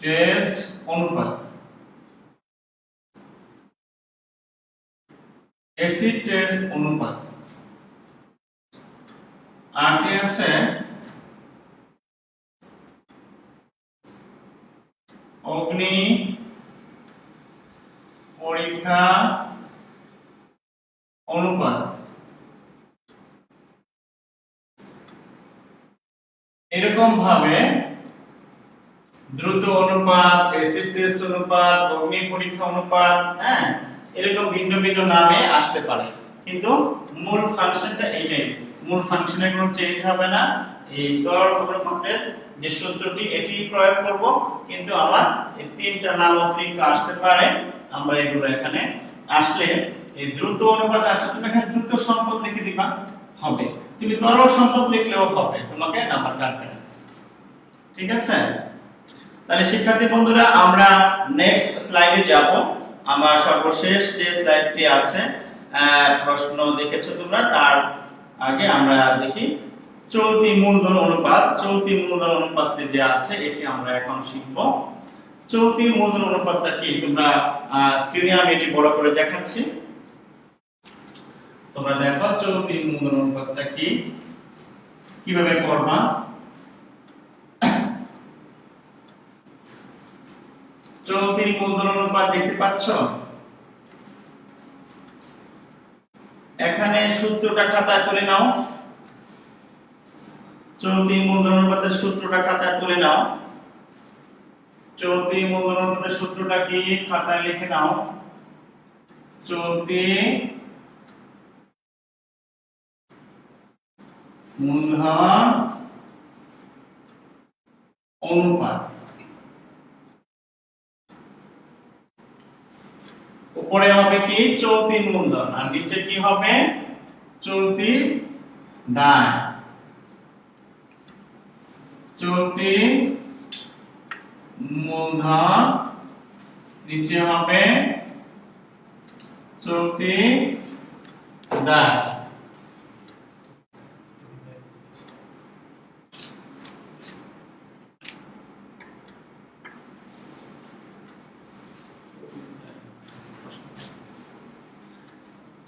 টেস্ট অনুপাত। অ্যাসিড টেস্ট অনুপাত। আরটি আছে অগ্নি পরীক্ষা অনুপাত। এরকম ভাবে দ্রুত অনুপাত, অ্যাসিড টেস্ট অনুপাত, অগ্নি পরীক্ষা অনুপাত, হ্যাঁ, এরকম ভিন্ন ভিন্ন নামে আসতে পারে, কিন্তু মূল ফাংশনটা এটাই। মূল ফাংশনের কোনো চেঞ্জ হবে না, এই তরল অনুপাতের যে সূত্রটি এটি প্রয়োগ করব, কিন্তু আমার এই তিনটা নাম অতিরিক্ত আসতে পারে, আমরা এগুলো এখানে আসলে এই দ্রুত অনুপাত আসলে তুমি এখানে দ্রুত সম্পদ লিখে দিবা, হবে। তুমি তরল সম্পদ লিখলেও হবে, তোমাকে নাম্বার কাটবে না। ঠিক আছে? তাহলে শিক্ষার্থী বন্ধুরা, আমরা নেক্সট স্লাইডে যাব। আমার সর্বশেষ যে স্লাইডটি আছে, প্রশ্ন দেখেছো তোমরা, তার আগে আমরা দেখি চলতি মূলধন অনুপাত। চলতি মূলধন অনুপাতটি যে আছে এটি আমরা এখন শিখব। চলতি মূলধন অনুপাতটা কি, তোমরা স্ক্রিনে আমি এটি বড় করে দেখাচ্ছি, তোমরা দেখো চলতি মূলধন অনুপাতটা কি, কিভাবে করবা। চলতি মূলধন অনুপাত দেখতে পাচ্ছ, এখানে সূত্রটা খাতায় তুলে নাও। চলতি মূলধন অনুপাতের সূত্রটা খাতায় তুলে নাও। চলতি মূলধন অনুপাতের সূত্রটা কি খাতায় লিখে নাও। চলতি মূলধন অনুপাত, উপরে হবে কি চলতি মূলধন, আর নিচে কি হবে চলতি দায়। চলতি মূলধন, নিচে হবে চলতি দায়।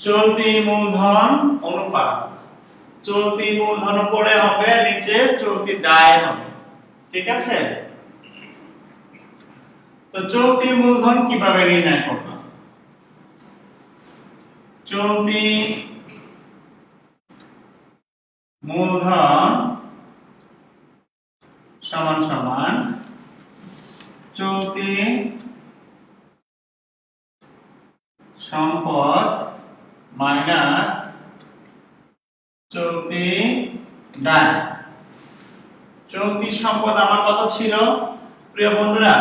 চলতি মূলধন অনুপাত, চলতি মূলধন উপরে হবে, নিচে চলতি দায় হবে। ঠিক আছে? তো চলতি মূলধন কিভাবে নির্ণয় করব? চলতি মূলধন সমান সমান চলতি সম্পদ মাইনাস চলতি দায়। চলতি সম্পদ আমার কত ছিল প্রিয় বন্ধুরা?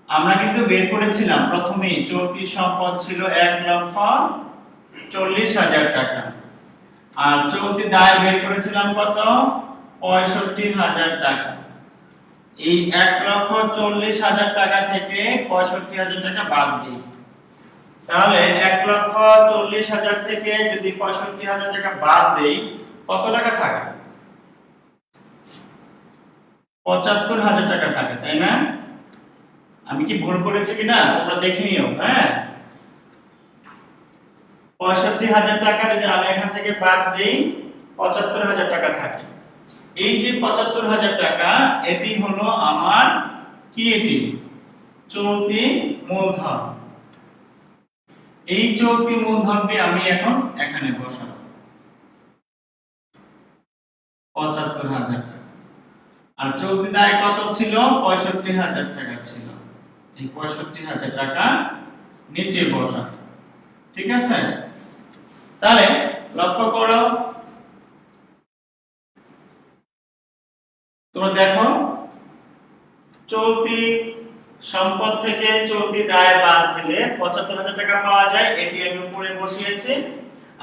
আমরা কিন্তু বের করেছিলাম প্রথমেই, চলতি সম্পদ ছিল 1,40,000 টাকা, আর চলতি দায় বের করেছিলাম কত 65,000 টাকা। এই 1,40,000 টাকা থেকে 65,000 টাকা বাদ দিই, তাহলে 1,40,000 থেকে যদি 65,000 টাকা বাদ দেই কত টাকা থাকে? 75,000 টাকা থাকে, তাই না? আমি কি ভুল করেছি কিনা তোমরা দেখে নিও। হ্যাঁ, 65,000 টাকা যদি আমি এখান থেকে বাদ দেই 75,000 টাকা থাকে। এই যে 75,000 টাকা, এটি হলো আমার কি, এটি চলতি মূলধন। এই চলতি মূলধনটি আমি এখন এখানে বসাবো 75,000 টাকা। আর চলতি দায় কত ছিল? 65,000 টাকা ছিল। এই 65,000 টাকা নিচে বসাবো। ঠিক আছে? তাহলে লক্ষ্য করো, তোমরা দেখো চলতি সম্পদ থেকে চলতি দায় বাদ দিলে 75,000 টাকা পাওয়া যায়, এটি আমি উপরে বসিয়েছি,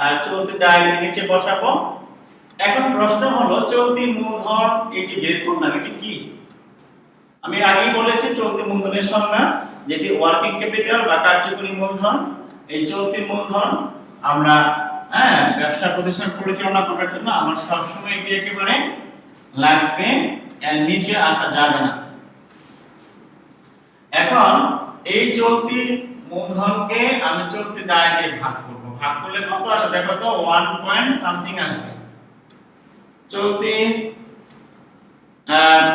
আর চলতি দায় নিচে বসাবো। এখন প্রশ্ন হলো চলতি মূলধন এই যে বের করলাম, এটি কি? আমি আগেই বলেছি চলতি মূলধনের সংজ্ঞা, যেটি ওয়ার্কিং ক্যাপিটাল বা কার্যকরী মূলধন। এই চলতি মূলধন আমরা ব্যবসা প্রতিষ্ঠান পরিচালনা করার জন্য আমার সবসময় এটি একেবারে লাগবে, এর নিচে আসা যাবে না। এখন এই চলতি মূলধনকে আমি চলতি দায় দিয়ে ভাগ করব। ভাগ করলে কত আসে দেখো তো, 1 পয়েন্ট সামথিং আসবে। চলতি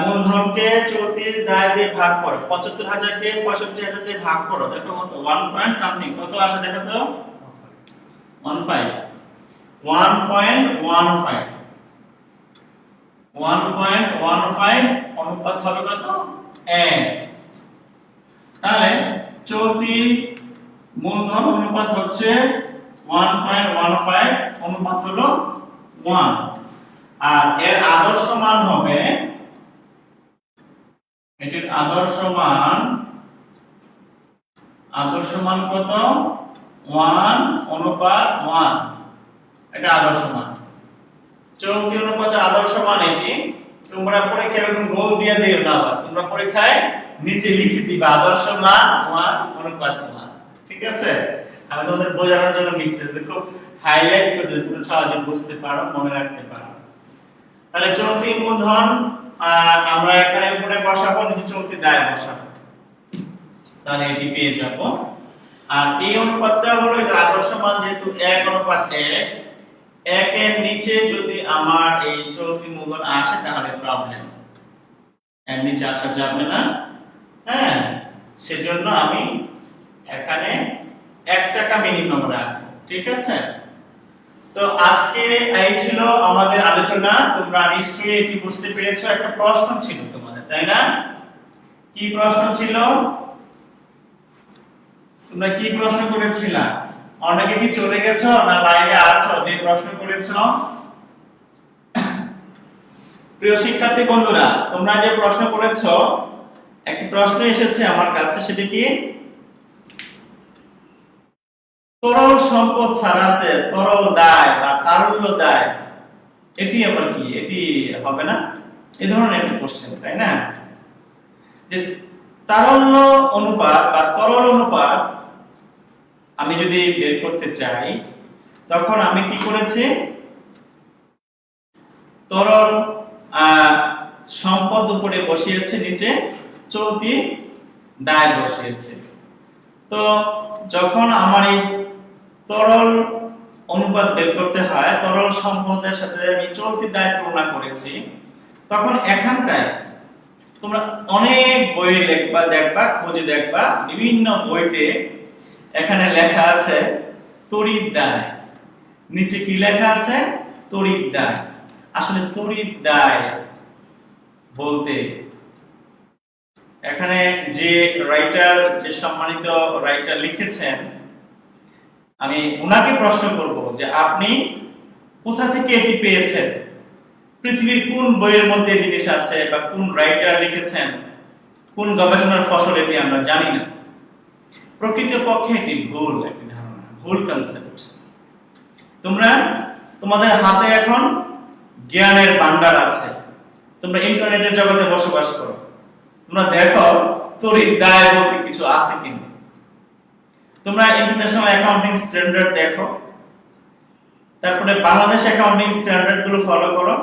মূলধনকে চলতি দায় দিয়ে ভাগ করো, 75,000 কে 65,000 দিয়ে ভাগ করো, দেখো কত 1 পয়েন্ট সামথিং কত আসে দেখো তো, 1.15 অনুপাত হবে কত, 1। তাহলে চলতি মূলধন অনুপাত হচ্ছে 1.15, অনুপাত হলো 1। আর এর আদর্শ মান হবে, এটির আদর্শ মান কত? 1:1। এটা আদর্শ মান। চলতি অনুপাতের আদর্শ মান এটি। তোমরা পরীক্ষায় এরকম গোল দিয়ে দিও না, আবার তোমরা পরীক্ষায় নিচে লিখে দিবা আদর্শ মান 1:1। ঠিক আছে? আমি তোমাদের বোঝানোর জন্য লিখছি, খুব হাইলাইট করছি, তোমরা সহজে বুঝতে পারো, মনে রাখতে পারো। তাহলে চলতি মূলধন আমরা এখানে উপরে বসাবো, নিচে চলতি দায় বসাবো, তাহলে এটি পেয়ে যাব। আর এই অনুপাতটা হলো এটা আদর্শ মান, যেহেতু 1:1, 1 এর নিচে যদি আমার এই চলতি মূলধন আসে তাহলে প্রবলেম, এর নিচে আসা যাবে না। হ্যাঁ, সেজন্য আমি এখানে 1 টাকা মিনিমাম রাখবো। ঠিক আছে? তো আজকে এই ছিল আমাদের আলোচনা। তোমরা নিশ্চয়ই এটি বুঝতে পেরেছো। একটা প্রশ্ন ছিল তোমাদের, তাই না? কি প্রশ্ন ছিল? তোমরা কি প্রশ্ন করেছিলা? অনেকে কি চলে গেছো না লাইভে আছো যে প্রশ্ন করেছো? প্রিয় শিক্ষার্থী বন্ধুরা, তোমরা যে প্রশ্ন করেছো, একটি প্রশ্ন এসেছে আমার কাছে, সেটা কি তরল সম্পদ ছাড়াছে তরল দায় বা তারল্য দায়, এটি আবার কি? এটি হবে না? এই ধরনের একটা কোশ্চেন, তাই না? যে তারল্য অনুপাত বা তরল অনুপাত আমি যদি বের করতে চাই, তখন আমি কি করেছি? তরল সম্পদ উপরে বসিয়েছে, নিচে চলতি দায় বসিয়েছে। তো যখন আমার এই তরল অনুপাত বের করতে হয়, তরল সম্পদের সাথে আমি চলতি দায় তুলনা করেছি, তখন এখানটায় তোমরা অনেক বই দেখবা, খুঁজে দেখবা, বিভিন্ন বইতে এখানে লেখা আছে তড়িৎ দায়, নিচে কি লেখা আছে? তড়িৎ দায়। আসলে তড়িৎ দায় বলতে এখানে যে রাইটার, যে সম্মানিত রাইটার লিখেছেন, আমি ওনাকে প্রশ্ন করব যে আপনি কোথা থেকে এটি পেয়েছেন? পৃথিবীর কোন বইয়ের মধ্যে জিনিস আছে বা কোন রাইটার লিখেছেন, কোন গবেষণার ফসল এটি আমরা জানি না। প্রকৃতপক্ষে এটি ভুল একটি ধারণা, ভুল কনসেপ্ট। তোমরা তোমাদের হাতে এখন জ্ঞানের ভান্ডার আছে, তোমরা ইন্টারনেটের জগতে বসবাস করো, তোমরা দেখো তড়িৎ দায় বলতে কিছু আছে কিনা। তোমরা ইন্টারন্যাশনাল অ্যাকাউন্টিং স্ট্যান্ডার্ড দেখো, তারপরে বাংলাদেশ অ্যাকাউন্টিং স্ট্যান্ডার্ড গুলো ফলো করো।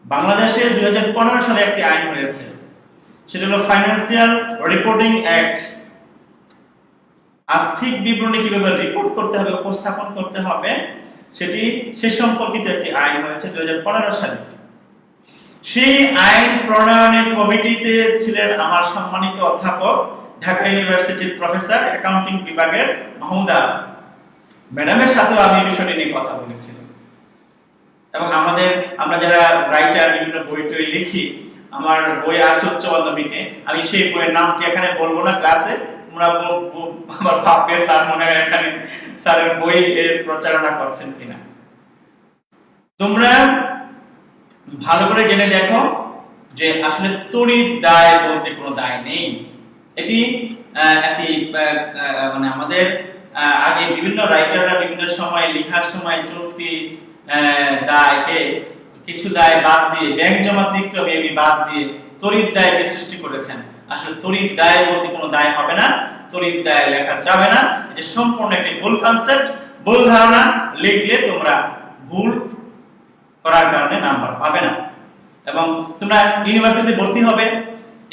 বাংলাদেশে 2015 সালে একটি আইন হয়েছে, সেটা হলো ফাইন্যান্সিয়াল রিপোর্টিং অ্যাক্ট। আর্থিক বিবরণী কিভাবে রিপোর্ট করতে হবে, উপস্থাপন করতে হবে, সেটি সে সম্পর্কিত একটি আইন হয়েছে 2015 সালে। সেই আইন প্রণয়নের কমিটিতে ছিলেন আমার সম্মানিত অধ্যাপক, ঢাকা ইউনিভার্সিটির প্রফেসর, অ্যাকাউন্টিং বিভাগের মাহমুদা ম্যাডামের সাথেও আমি এই বিষয়টি নিয়ে কথা বলেছিলাম। এবং আমরা যারা রাইটার, বিভিন্ন বই টই লিখি, আমার বই আছে উচ্চ মাধ্যমিকে, আমি সেই বইয়ের নামটি এখানে বলবো না ক্লাসে, তোমরা আমার ভাববে স্যার মনে হয় এখানে স্যারের বই এর প্রচারণা করছেন কিনা। তোমরা ভালো করে জেনে দেখো যে আসলে তড়িৎ দায় বলতে কোনো দায় নেই। এটি একটি মানে আমাদের আগে বিভিন্ন রাইটাররা বিভিন্ন সময় লেখার সময় চলতি দায়কে কিছু দায় বাদ দিয়ে, ব্যাংক জমা লিখতে হবে বাদ দিয়ে তড়িৎ দায়কে সৃষ্টি করেছেন। আসলে তড়িৎ দায় বলতে কোনো দায় হবে না, তড়িৎ দায় লেখা যাবে না। এটা সম্পূর্ণ একটি ভুল কনসেপ্ট, ভুল ধারণা। লিখলে তোমরা ভুল করার কারণে নাম্বার পাবে না। এবং তোমরা ইউনিভার্সিটিতে ভর্তি হবে,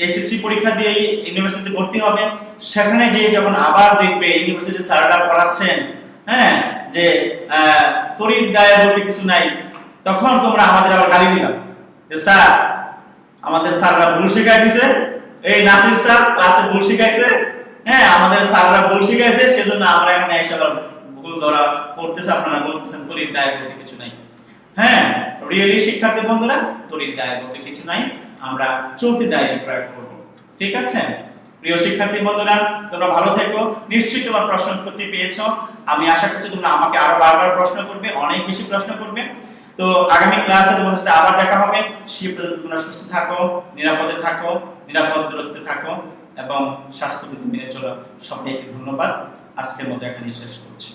এসএসসি পরীক্ষা দিয়ে ইউনিভার্সিটিতে ভর্তি হবে, সেখানে যে যখন আবার দেখবে ইউনিভার্সিটি স্যাররা পড়াচ্ছেন, হ্যাঁ, যে তড়িৎ দায় বলতে কিছু নাই, তখন তোমরা আমাদের আবার গালি দিবা যে স্যার আমাদের স্যাররা ভুল শিখাই দিয়েছে, এই নাসির স্যার ক্লাসে ভুল শিখাইছে, হ্যাঁ আমাদের স্যাররা ভুল শিখাইছে, সেজন্য আমরা এখানে এসে ভুল ধরা পড়তেছে, আপনারা বলতেছেন তড়িৎ দায় বলতে কিছু নাই। হ্যাঁ, রিয়েলি শিক্ষার্থী বন্ধুরা, তড়িৎ দায় বলতে কিছু নাই, আমরা চলতি দায় প্রয়োগ করব। ঠিক আছে প্রিয় শিক্ষার্থী বন্ধুরা, তোমরা ভালো থেকো। নিশ্চয়ই তোমার প্রশ্ন উত্তরটি পেয়েছো। আমি আশা করছি তোমরা আমাকে আরো বারবার প্রশ্ন করবে, অনেক বেশি প্রশ্ন করবে। তো আগামী ক্লাসে তোমাদের সাথে আবার দেখা হবে। সেই পর্যন্ত তোমরা সুস্থ থাকো, নিরাপদে থাকো, নিরাপদ দূরত্বে থাকো এবং স্বাস্থ্যবিধি মেনে চলো। সবাইকে ধন্যবাদ। আজকের মতো এখানেই শেষ করছি।